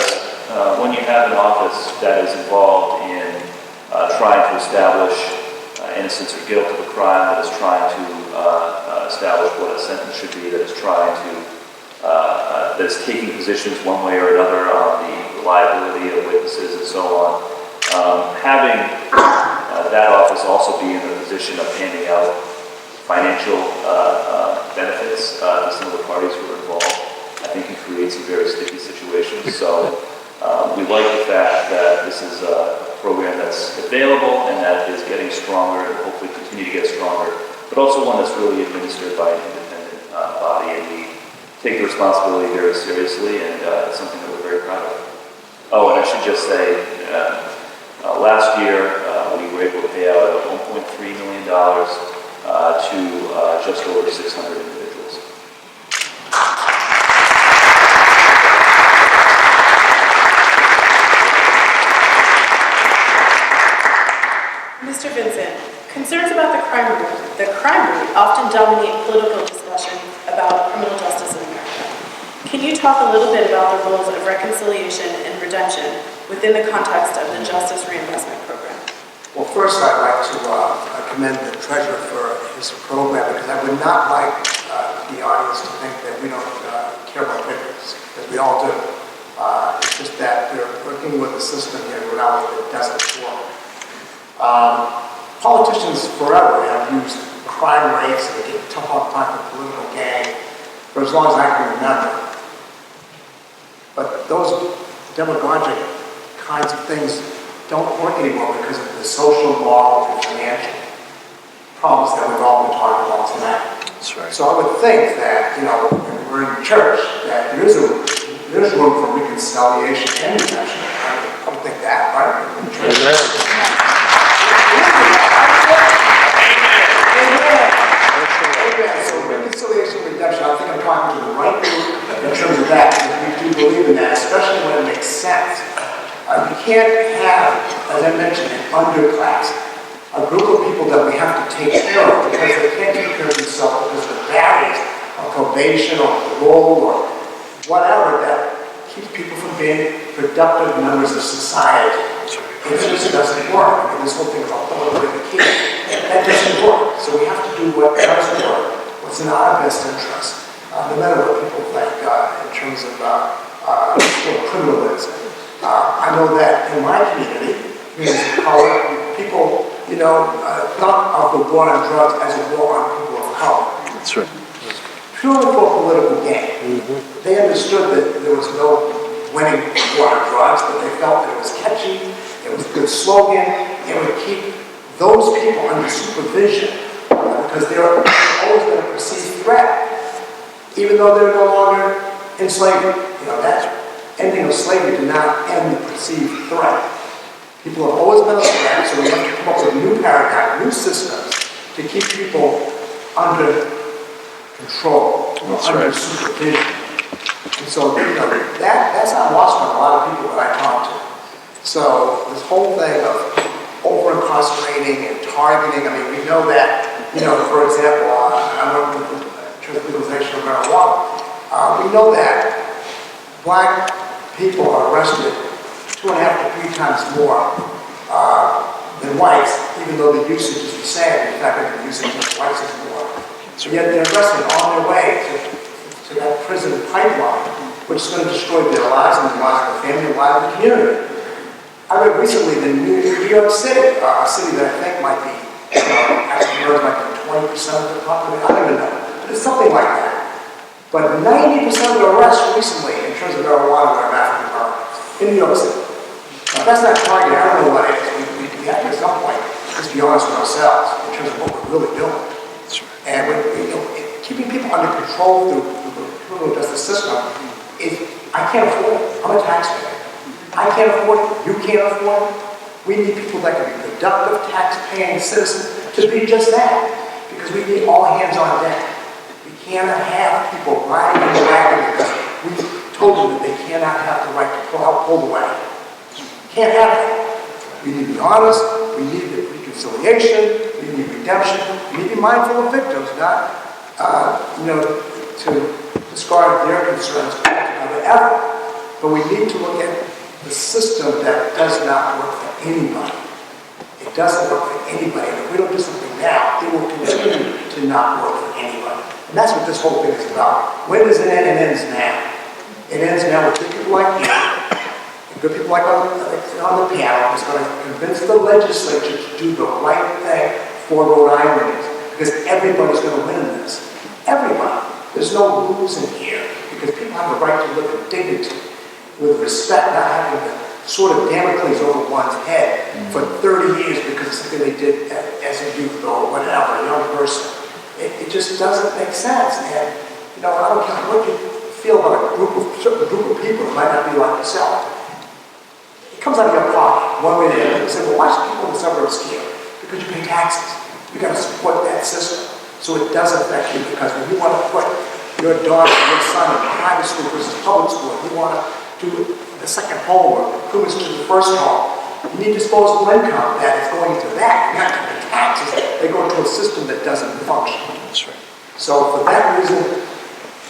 when you have an office that is involved in trying to establish innocence or guilt of a crime, that is trying to establish what a sentence should be, that is trying to, that is taking positions one way or another on the reliability of witnesses and so on, having that office also be in the position of handing out financial benefits to some of the parties who are involved, I think can create some very sticky situations. So we like the fact that this is a program that's available and that is getting stronger and hopefully continue to get stronger, but also one that's really administered by an independent body, and we take the responsibility very seriously, and it's something that we're very proud of. Oh, and I should just say, last year we were able to pay out $1.3 million to just over 600 individuals. Mr. Vincent, concerns about the crime rate often dominate political discussion about criminal justice in America. Can you talk a little bit about the roles of reconciliation and redemption within the context of the Justice Reinvestment Program? Well, first I'd like to commend the treasurer for his program, because I would not like the audience to think that we don't care about victims, because we all do. It's just that we're working with a system here in Rhode Island that doesn't work. Politicians forever have used crime rates and get tough on time for political gain for as long as I can remember. But those demagogic kinds of things don't work anymore because of the social, moral, and financial problems that we've all been talking about tonight. That's right. So I would think that, when we're in church, that there's room for reconciliation and redemption. I would think that, right? Amen. So reconciliation and redemption, I think I'm talking to the right group in terms of that, because we do believe in that, especially when it makes sense. You can't have, as I mentioned, an underclass, a group of people that we have to take care of because they can't take care of themselves because of the barriers of probation or parole or whatever that keeps people from being productive members of society. It just doesn't work. I mean, this whole thing about holding the key, that doesn't work. So we have to do what does work, what's in our best interest, no matter what people think in terms of criminalism. I know that in my community of color, people, thought of the war on drugs as a war on people of color. That's right. Purely for political gain. Mm-hmm. They understood that there was no winning war on drugs, but they felt that it was catchy, it was a good slogan, it would keep those people under supervision because they're always been a perceived threat, even though they're no longer in slavery. That ending of slavery did not end the perceived threat. People have always been a threat, so we have to come up with a new paradigm, new systems to keep people under control, under supervision. And so, that's not lost on a lot of people that I talk to. So this whole thing of over-incarcerating and targeting, we know that, for example, I work with the legalization of marijuana. We know that black people are arrested 2.5 to 3 times more than whites, even though the usage is the same. In fact, the usage of whites is more. Yet they're arrested on their way to that prison pipeline, which is going to destroy their lives and the lives of the family, the lives of the community. I read recently that in New York City, a city that I think might be, African-Americans might be 20% of the population, I don't even know, but it's something like that. But 90% of the arrests recently in terms of marijuana were African-Americans in New York City. Now, that's not targeted, I don't know what it is. We have to at some point just be honest with ourselves in terms of what we're really doing. And keeping people under control through the criminal justice system is, I can't afford it. I'm a taxpayer. I can't afford it. You can't afford it. We need people that can be productive, tax-paying citizens to be just that. Because we need all hands on deck. We cannot have people riding in the wagon because we told them that they cannot have the right to pull the wagon. Can't have that. We need to be honest. We need reconciliation. We need redemption. We need to be mindful of victims, not, to discard their concerns ever. But we need to look at the system that does not work for anybody. It doesn't work for anybody. And if we don't do something now, it will continue to not work for anybody. And that's what this whole thing is about. When does it end? It ends now. It ends now with good people like you, and good people like on the panel who's going to convince the legislature to do the right thing for Rhode Islanders. Because everybody's going to win in this. Everybody. There's no losing here. Because people have the right to live in dignity, with respect, not having the sort of Damocles over one's head for 30 years because of something they did as a youth or whatever, a young person. It just doesn't make sense. And, I don't care what you feel about a certain group of people that might not be like yourself. It comes out of your pocket, one way or the other. You say, well, why should people in the suburbs care? Because you pay taxes. You got to support that system so it doesn't affect you. Because when you want to put your daughter or your son in private school versus public school, you want to do the second home or improvements to the first home, you need disposable income that is going into that, not to the taxes. They go into a system that doesn't function. That's right. So for that reason,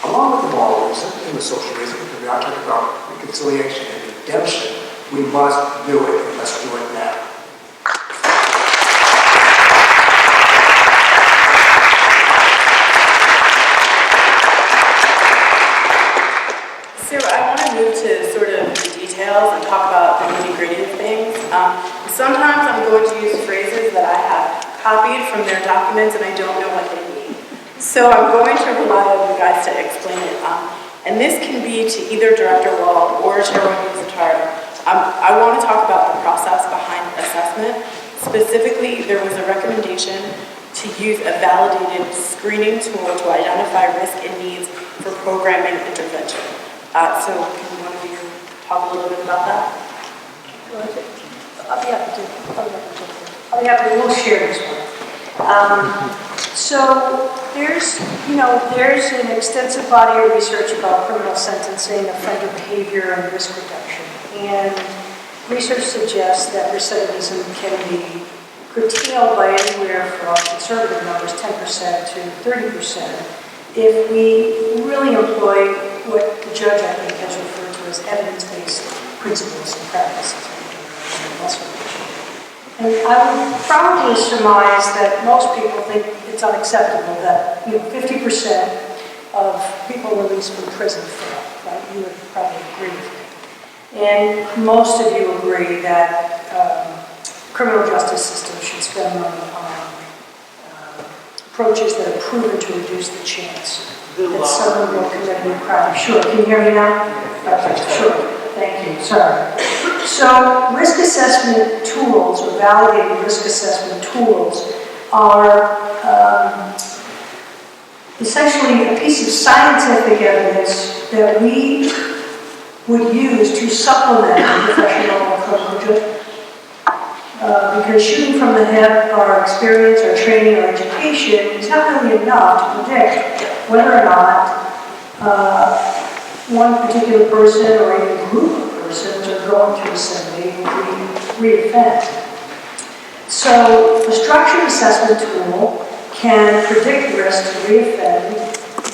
along with the moral reason and the social reason, because we are talking about reconciliation and redemption, we must do it, and let's do it now. So I want to move to sort of the details and talk about the nitty-gritty of things. Sometimes I'm going to use phrases that I have copied from their documents and I don't know what they mean. So I'm going to rely on you guys to explain it. And this can be to either Director Wall or Chairwoman Pisaturo. I want to talk about the process behind assessment. Specifically, there was a recommendation to use a validated screening tool to identify risk and needs for programming intervention. So can one of you talk a little bit about that? I'll be happy to. We'll share this one. So there's an extensive body of research about criminal sentencing, offender behavior, and risk reduction. And research suggests that recidivism can be curtailed by anywhere from conservative numbers, 10% to 30%, if we really employ what the judge, I think, has referred to as evidence-based principles and practices. And I would probably surmise that most people think it's unacceptable that 50% of people released from prison fail, right? You would probably agree with me. And most of you agree that criminal justice system should spend money on approaches that are proven to reduce the chance that someone will commit a new crime. Sure, can you hear me now? Okay, sure, thank you, sorry. So risk assessment tools, or validated risk assessment tools, are essentially a piece of scientific evidence that we would use to supplement the professional criminal judgment. Because shooting from the hip, our experience, our training, our education is not really enough to predict whether or not one particular person or even a group of persons are going to recidivate and re-offend. So a structured assessment tool can predict risk to re-offend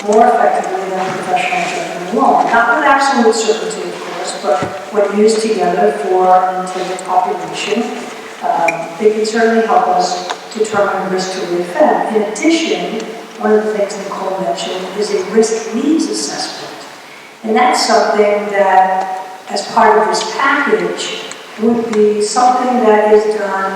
more effectively than professional judgment alone. Not with absolute certainty, of course, but when used together for an intended population, they can certainly help us determine risk to re-offend. In addition, one of the things Nicole mentioned is a risk needs assessment. And that's something that, as part of this package, would be something that is done,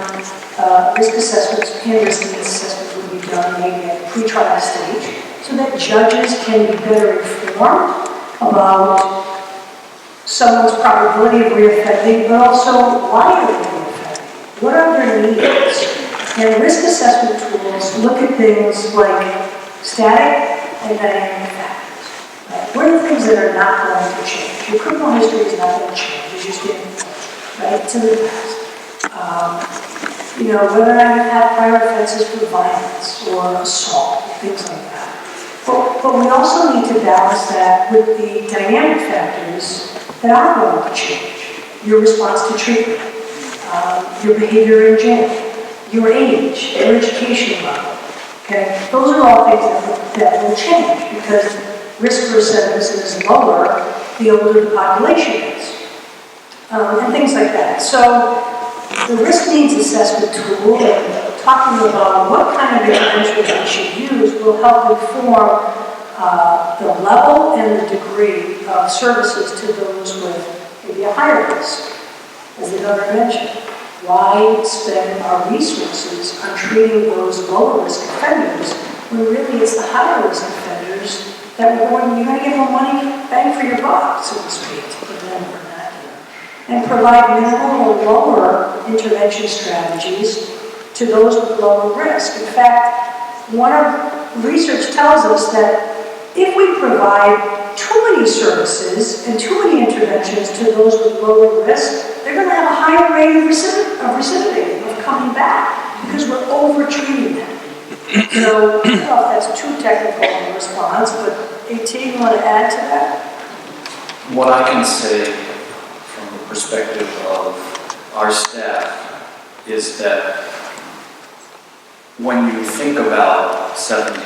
risk assessments and risk needs assessments would be done maybe at the pre-trial stage, so that judges can be better informed about someone's probability of reoffending, but also why they're reoffending. What are their needs? And risk assessment tools look at things like static and dynamic factors. Right? What are the things that are not going to change? Your criminal history is not going to change. It's just in, right? It's in the past. Whether or not you have prior offenses for violence or assault, things like that. But we also need to balance that with the dynamic factors that are going to change. Your response to treatment, your behavior in jail, your age, your education level. Okay? Those are all things that will change because risk for recidivism is lower the older the population is. And things like that. So the risk needs assessment tool and talking about what kind of intervention we should use will help inform the level and the degree of services to those with maybe a higher risk. As the governor mentioned, why spend our resources on treating those lower risk offenders when really it's the higher risk offenders that you're going to give them money bang for your buck, so to speak, to put them in vernacular, and provide minimal or lower intervention strategies to those with lower risk. In fact, one of research tells us that if we provide too many services and too many interventions to those with lower risk, they're going to have a higher rate of recidivism, of coming back, because we're over-treating them. So, I don't know if that's too technical in response, but AT, you want to add to that? What I can say from the perspective of our staff is that when you think about 70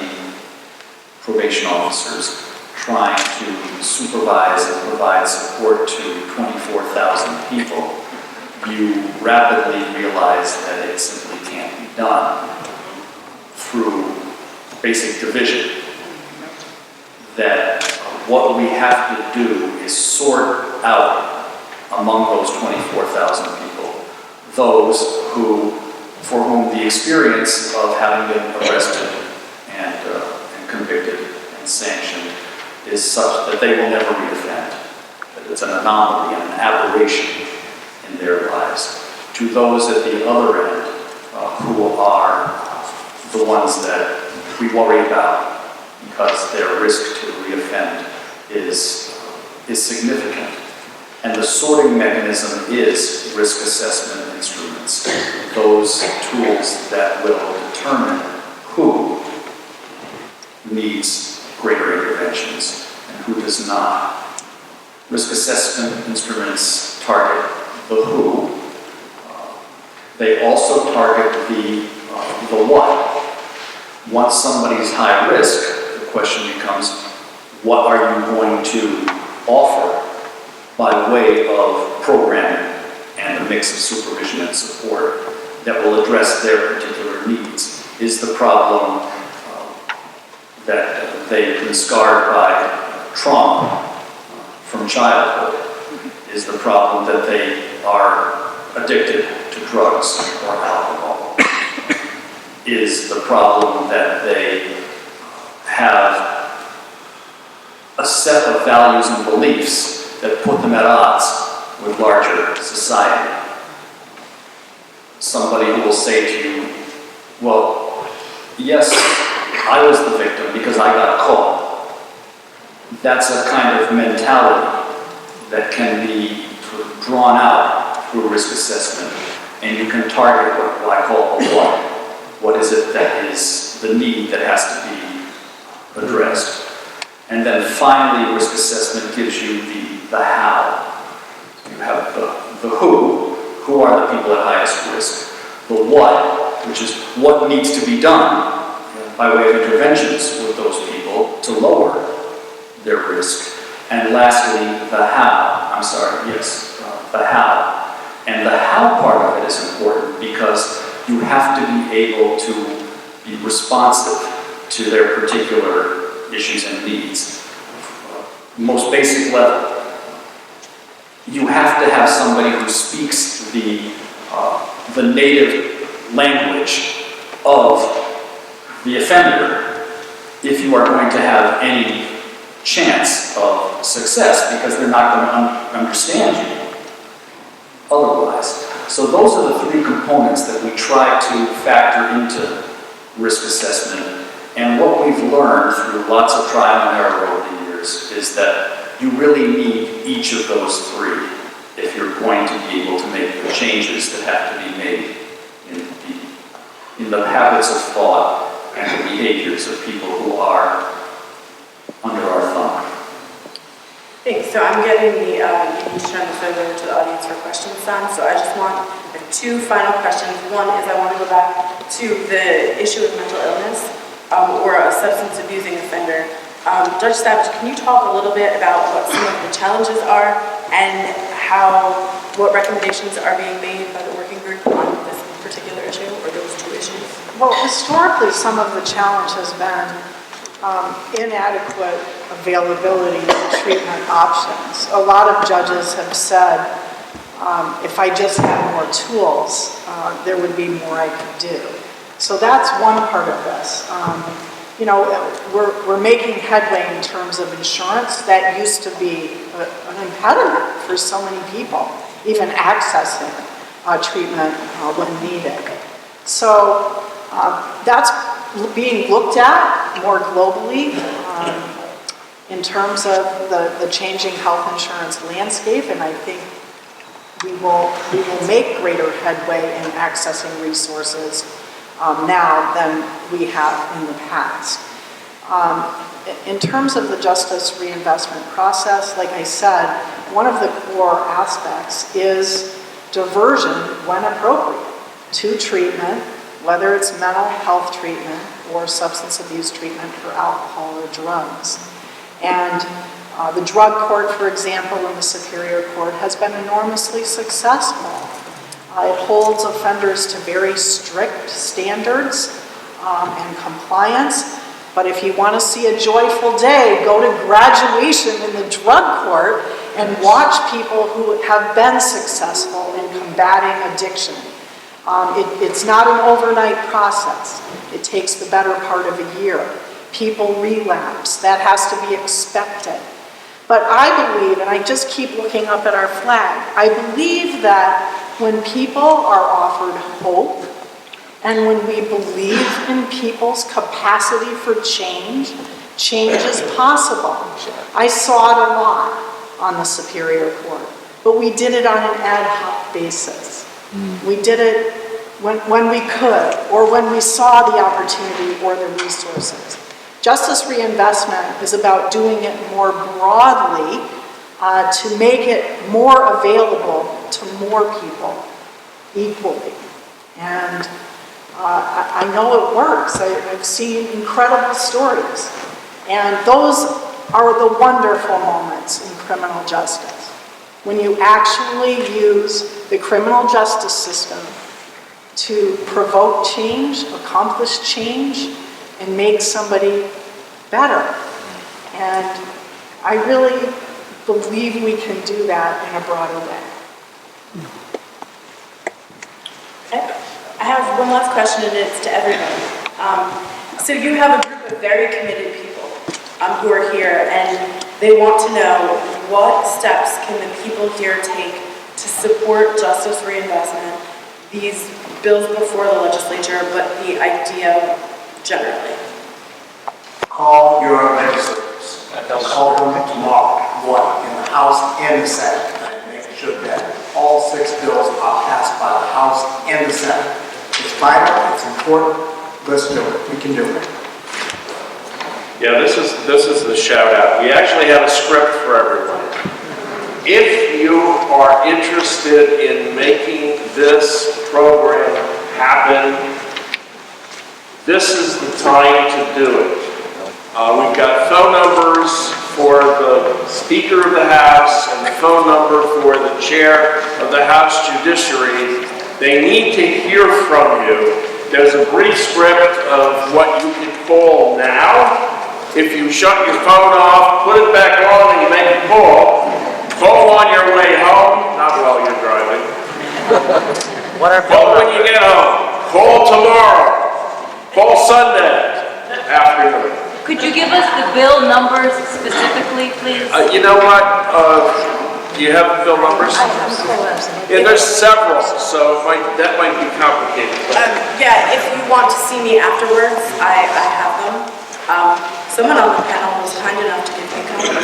probation officers trying to supervise and provide support to 24,000 people, you rapidly realize that it simply can't be done through basic division. That what we have to do is sort out among those 24,000 people those for whom the experience of having been arrested and convicted and sanctioned is such that they will never reoffend. That it's an anomaly and an aberration in their lives. To those at the other end who are the ones that we worry about because their risk to reoffend is significant. And the sorting mechanism is risk assessment instruments, those tools that will determine who needs greater interventions and who does not. Risk assessment instruments target the who. They also target the what. Once somebody's high risk, the question becomes, what are you going to offer by way of programming and a mix of supervision and support that will address their particular needs? Is the problem that they've been scarred by trauma from childhood? Is the problem that they are addicted to drugs or alcohol? Is the problem that they have a set of values and beliefs that put them at odds with larger society? Somebody who will say to you, well, yes, I was the victim because I got caught. That's a kind of mentality that can be sort of drawn out through risk assessment, and you can target what I call a what. What is it that is the need that has to be addressed? And then finally, risk assessment gives you the how. You have the who are the people at highest risk. The what, which is what needs to be done by way of interventions with those people to lower their risk. And lastly, the how. The how. And the how part of it is important because you have to be able to be responsive to their particular issues and needs. Most basic level, you have to have somebody who speaks the native language of the offender if you are going to have any chance of success, because they're not going to understand you otherwise. So those are the three components that we try to factor into risk assessment. And what we've learned through lots of trial and error over the years is that you really need each of those three if you're going to be able to make the changes that have to be made in the habits of thought and the behaviors of people who are under our thumb. Thanks. So I'm getting the, you need to turn the phone over to the audience for questions, Don. So I just want two final questions. One is I want to go back to the issue of mental illness or a substance abusing offender. Judge Savage, can you talk a little bit about what some of the challenges are and what recommendations are being made by the working group on this particular issue or those two issues? Well, historically, some of the challenge has been inadequate availability of treatment options. A lot of judges have said, if I just had more tools, there would be more I could do. So that's one part of this. We're making headway in terms of insurance. That used to be an impediment for so many people, even accessing treatment when needed. So that's being looked at more globally in terms of the changing health insurance landscape, and I think we will make greater headway in accessing resources now than we have in the past. In terms of the justice reinvestment process, like I said, one of the core aspects is diversion when appropriate to treatment, whether it's mental health treatment or substance abuse treatment for alcohol or drugs. And the drug court, for example, in the Superior Court has been enormously successful. It holds offenders to very strict standards and compliance. But if you want to see a joyful day, go to graduation in the drug court and watch people who have been successful in combating addiction. It's not an overnight process. It takes the better part of a year. People relapse. That has to be expected. But I believe, and I just keep looking up at our flag, I believe that when people are offered hope and when we believe in people's capacity for change, change is possible. I saw it a lot on the Superior Court, but we did it on an ad hoc basis. We did it when we could, or when we saw the opportunity or the resources. Justice reinvestment is about doing it more broadly to make it more available to more people equally. And I know it works. I've seen incredible stories. And those are the wonderful moments in criminal justice, when you actually use the criminal justice system to provoke change, accomplish change, and make somebody better. And I really believe we can do that in a broader way. I have one last question, and it's to everybody. So you have a group of very committed people who are here, and they want to know what steps can the people here take to support justice reinvestment, these bills before the legislature, but the idea generally. Call your legislators. Call them tomorrow, in the House and the Senate. And make sure that all 6 bills are passed by the House and the Senate. It's vital, it's important. Let's do it. We can do it. Yeah, this is the shout out. We actually have a script for everyone. If you are interested in making this program happen, this is the time to do it. We've got phone numbers for the Speaker of the House and the phone number for the Chair of the House Judiciary. They need to hear from you. There's a brief script of what you can call now. If you shut your phone off, put it back on, and you make a call, call on your way home, not while you're driving. Call when you get home. Call tomorrow. Call Sunday afternoon. Could you give us the bill numbers specifically, please? You know what? Do you have the bill numbers? Yeah, there's several, so that might be complicated. Yeah, if you want to see me afterwards, I have them. Someone on the panel was kind enough to give me copies.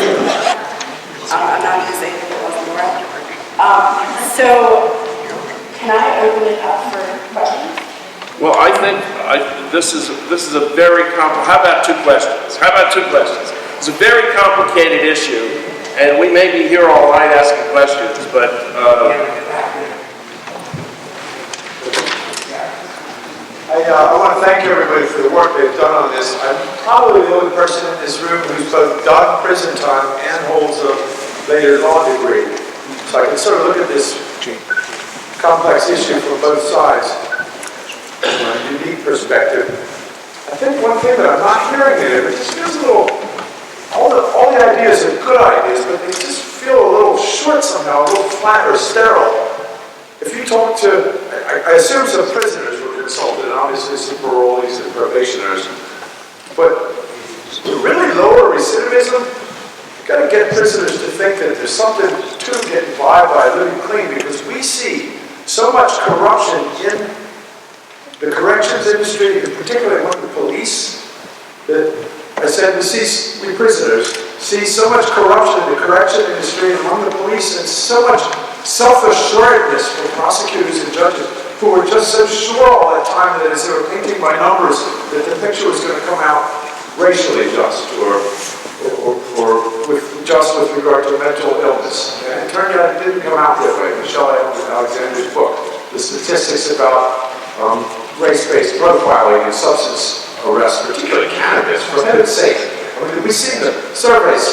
I'm not using it, it wasn't around. So, can I open it up for questions? Well, I think this is a very how about two questions? How about two questions? It's a very complicated issue, and we may be here all night asking questions, but I want to thank everybody for the work they've done on this. I'm probably the only person in this room who's both done prison time and holds a related law degree. So I can sort of look at this complex issue from both sides from a unique perspective. I think one thing that I'm not hearing in it, it just feels a little, all the ideas are good ideas, but they just feel a little short somehow, a little flat or sterile. If you talk to, I assume some prisoners were consulted, and obviously some parolees and probationers, but to really lower recidivism, you've got to get prisoners to think that there's something to getting by living clean, because we see so much corruption in the corrections industry, and particularly among the police, that I said we prisoners see so much corruption in the correction industry and among the police, and so much self-assuredness from prosecutors and judges who were just so sure all that time that as they were painting by numbers that the picture was going to come out racially just or with regard to mental illness. And it turned out it didn't come out that way. Michelle Alexander's book, the statistics about race-based profiling and substance arrests, particularly cannabis, for heaven's sake. I mean, we see the surveys,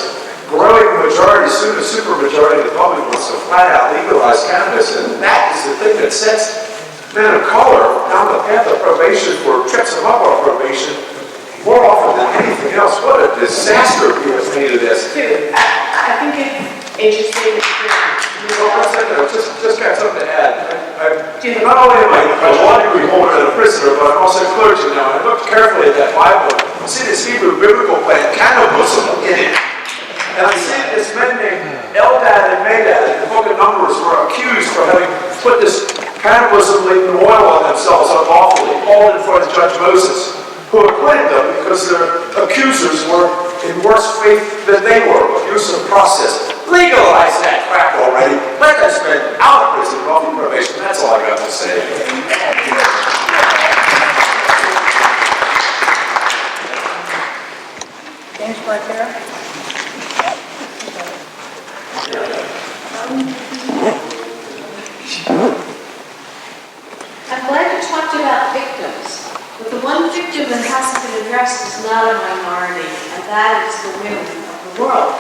growing majority, soon a super majority of the public wants to flat out legalize cannabis, and that is the thing that sets men of color down the path of probation or trips them up on probation more often than anything else. What a disaster we have made of this. Dude, I think it's interesting that I just got something to add. Not only am I a law degree holder and a prisoner, but I'm also a clergy now. I looked carefully at that Bible. I see this Hebrew biblical plant, cannibalism, in it. And I see this men named Eldad and Medad in the book of Numbers were accused for having put this cannibalism-laden oil on themselves unlawfully, all in front of Judge Moses, who acquitted them because their accusers were in worse faith than they were, abuse of process. Legalize that crap already. Let us men out of prison, off probation. That's all I got to say. James Barker. I'm glad you talked about victims, but the one victim that hasn't been addressed is not a minority, and that is the women of the world.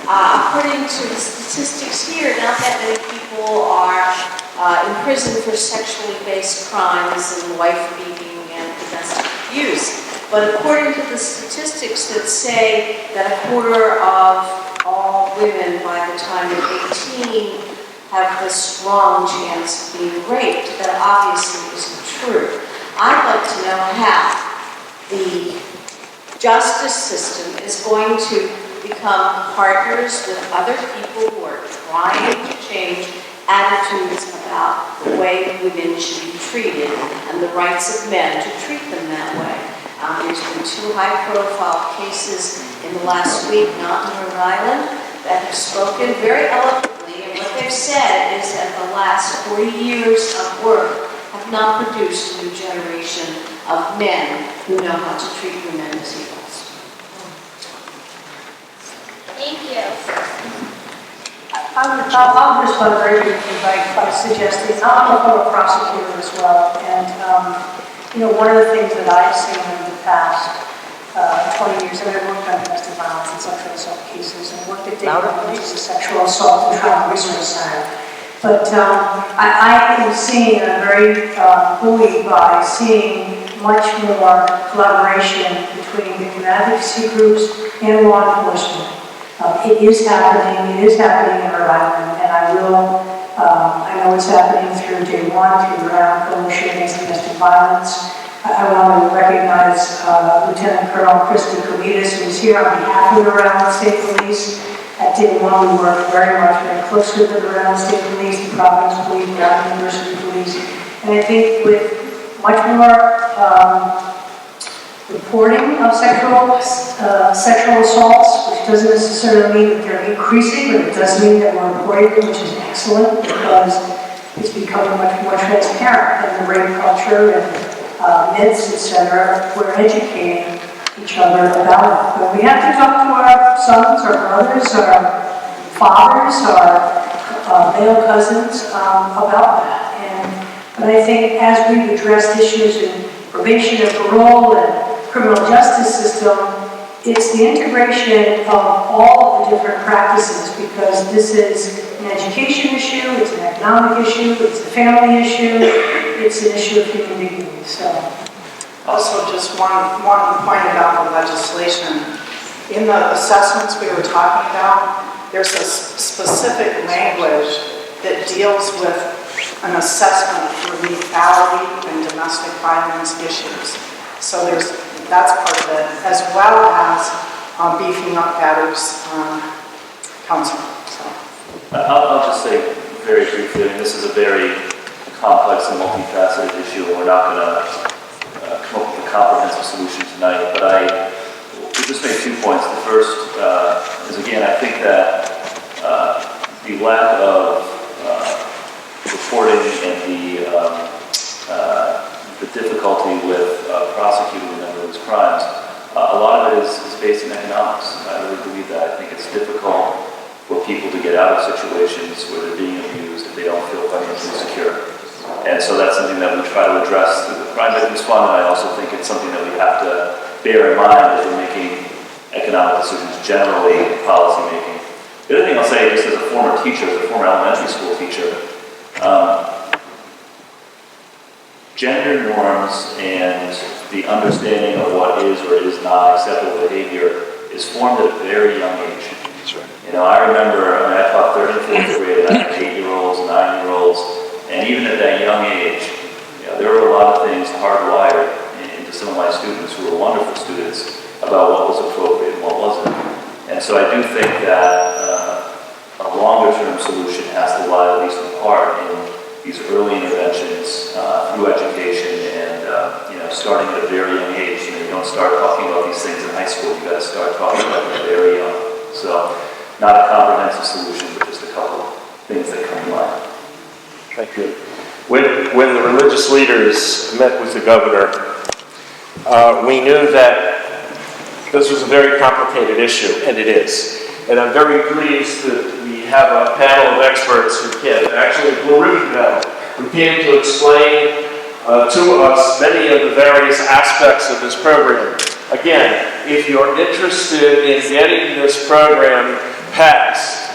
According to the statistics here, not that many people are in prison for sexually based crimes and wife beating and domestic abuse. But according to the statistics that say that a quarter of all women by the time of 18 have a strong chance of being raped, that obviously isn't true. I'd like to know how the justice system is going to become partners with other people who are trying to change attitudes about the way women should be treated and the rights of men to treat them that way. There's been 2 high-profile cases in the last week, not in Rhode Island, that have spoken very eloquently, and what they've said is that the last 40 years of work have not produced a new generation of men who know how to treat women as equals. Thank you. I'll respond very briefly by suggesting, I'm a former prosecutor as well, and one of the things that I've seen in the past 20 years, and I worked on domestic violence and sexual assault cases, and worked at Dayton, which is a sexual assault and trauma resource center. But I am seeing, I'm very buoyed by seeing much more collaboration between the advocacy groups and law enforcement. It is happening in Rhode Island, and I know it's happening through Day One, through the Rhode Island Coalition Against Domestic Violence. I want to recognize Lieutenant Colonel Christy Covitas, who is here on behalf of the Rhode Island State Police. At Day One, we work very closely with the Rhode Island State Police, the Providence Police, the Rhode Island University Police, and I think with much more reporting of sexual assaults, which doesn't necessarily mean that they're increasing, but it does mean that we're reporting them, which is excellent, because it's becoming much more transparent in the rape culture and myths, etc. We're educating each other about it. But we have to talk to our sons, our brothers, our fathers, our male cousins about that. But I think as we've addressed issues in probation and parole and criminal justice system, it's the integration of all of the different practices, because this is an education issue, it's an economic issue, it's a family issue, it's an issue of human dignity. So. Also, just one point about the legislation. In the assessments we were talking about, there's a specific language that deals with an assessment for lethality and domestic violence issues. So that's part of it, as well as beefing up batter's counseling. So. I'll just say very briefly, and this is a very complex and multifaceted issue, and we're not going to come up with a comprehensive solution tonight, but I will just make 2 points. The first is, again, I think that the lack of reporting and the difficulty with prosecuting a number of these crimes, a lot of it is based in economics. I really believe that. I think it's difficult for people to get out of situations where they're being abused if they don't feel financially secure. And so that's something that we try to address through the Crime Victims Fund, and I also think it's something that we have to bear in mind as we're making economic decisions, generally policy making. The other thing I'll say, just as a former teacher, as a former elementary school teacher, gender norms and the understanding of what is or is not acceptable behavior is formed at a very young age. That's right. You know, I remember, I taught 3rd and 4th grade, and I had 8-year-olds, 9-year-olds, and even at that young age, you know, there were a lot of things hardwired into some of my students who were wonderful students about what was appropriate and what wasn't. And so I do think that a longer-term solution has to lie, at least in part, in these early interventions through education and starting at a very young age. You know, you don't start talking about these things in high school. You got to start talking about them very young. So, not a comprehensive solution, but just a couple of things that come to mind. Thank you. When the religious leaders met with the governor, we knew that this was a very complicated issue, and it is. And I'm very pleased that we have a panel of experts who came, actually a Blue Ribbon panel, who came to explain to us many of the various aspects of this program. Again, if you're interested in getting this program passed,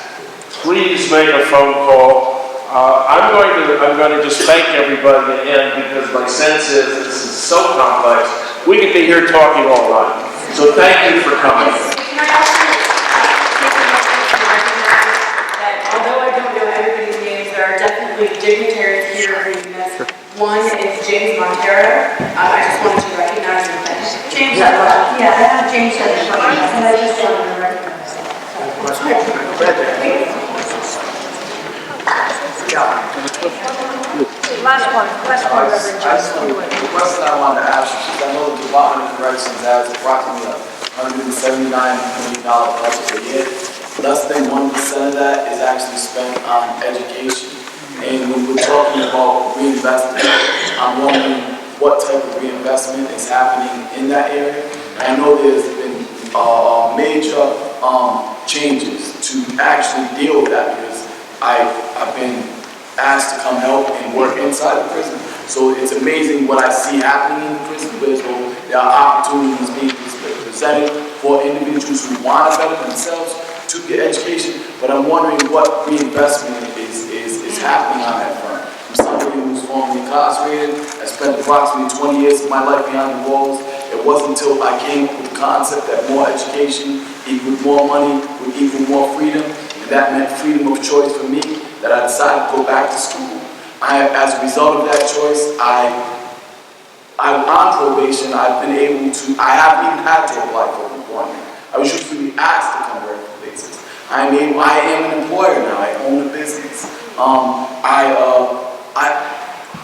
please make a phone call. I'm going to just thank everybody at the end, because my sense is this is so complex. We could be here talking all night. So thank you for coming. Although I don't know everybody's names, there are definitely dignitaries here who you missed. One is James Montero. I just wanted to recognize him. James, I have James said it, and I just wanted to recognize that. Last one, Reverend James. The question I wanted to ask you is, I know the Department of Corrections has approximately $179 million budget a year. Less than 1% of that is actually spent on education. And when we're talking about reinvestment, I'm wondering what type of reinvestment is happening in that area. I know there's been major changes to actually deal with that, because I've been asked to come help and work inside the prison. So it's amazing what I see happening in the prison, but there are opportunities being presented for individuals who want to better themselves to get education. But I'm wondering what reinvestment is happening on that front. I'm somebody who was formerly incarcerated. I spent approximately 20 years of my life behind the walls. It wasn't until I came up with the concept that more education equals more money would equal more freedom, and that meant freedom of choice for me, that I decided to go back to school. As a result of that choice, I'm on probation. I haven't even had to apply for employment. I was usually asked to come work for places. I am an employer now. I own a business. I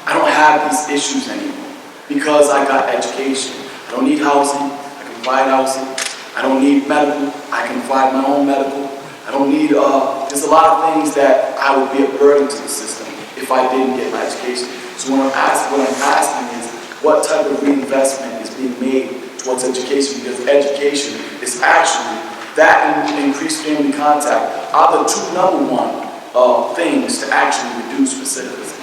don't have these issues anymore because I got education. I don't need housing. I can provide housing. I don't need medical. I can provide my own medical. I don't need, there's a lot of things that I would be a burden to the system if I didn't get my education. So what I'm asking is, what type of reinvestment is being made towards education? Because education is actually, that and increased family contact are the two number one things to actually reduce recidivism.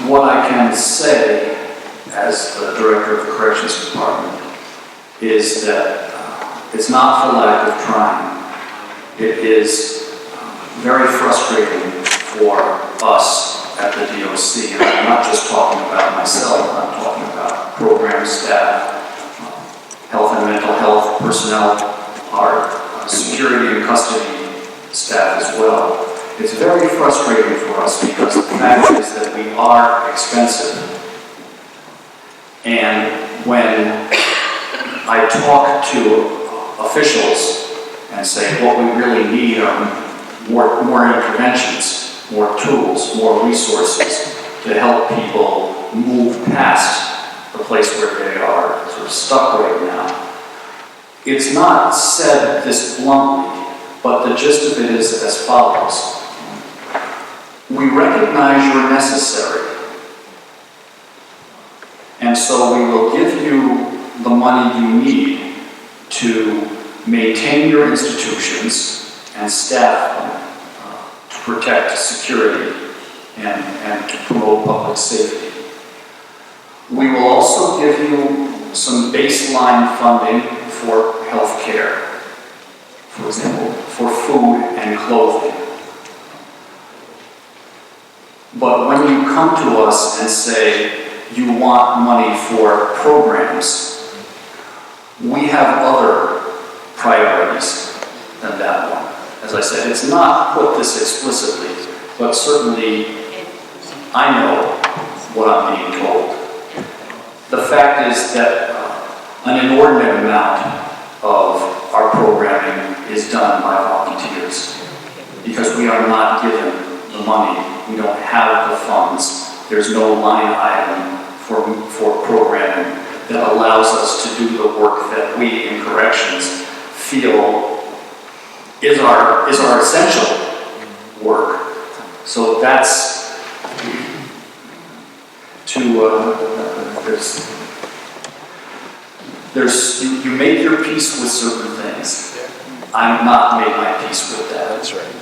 What I can say as the director of the Corrections Department is that it's not for lack of trying. It is very frustrating for us at the DOC, and I'm not just talking about myself, I'm talking about program staff, health and mental health personnel, our security and custody staff as well. It's very frustrating for us because the fact is that we are expensive. And when I talk to officials and say what we really need are more interventions, more tools, more resources to help people move past the place where they are sort of stuck right now. It's not said this bluntly, but the gist of it is as follows. We recognize you're necessary, and so we will give you the money you need to maintain your institutions and staff them to protect security and to promote public safety. We will also give you some baseline funding for health care, for example, for food and clothing. But when you come to us and say you want money for programs, we have other priorities than that one. As I said, it's not put this explicitly, but certainly I know what I'm being told. The fact is that an inordinate amount of our programming is done by volunteers because we are not given the money. We don't have the funds. There's no line item for programming that allows us to do the work that we in corrections feel is our essential work. So that's you make your peace with certain things. I'm not made my peace with that. That's right.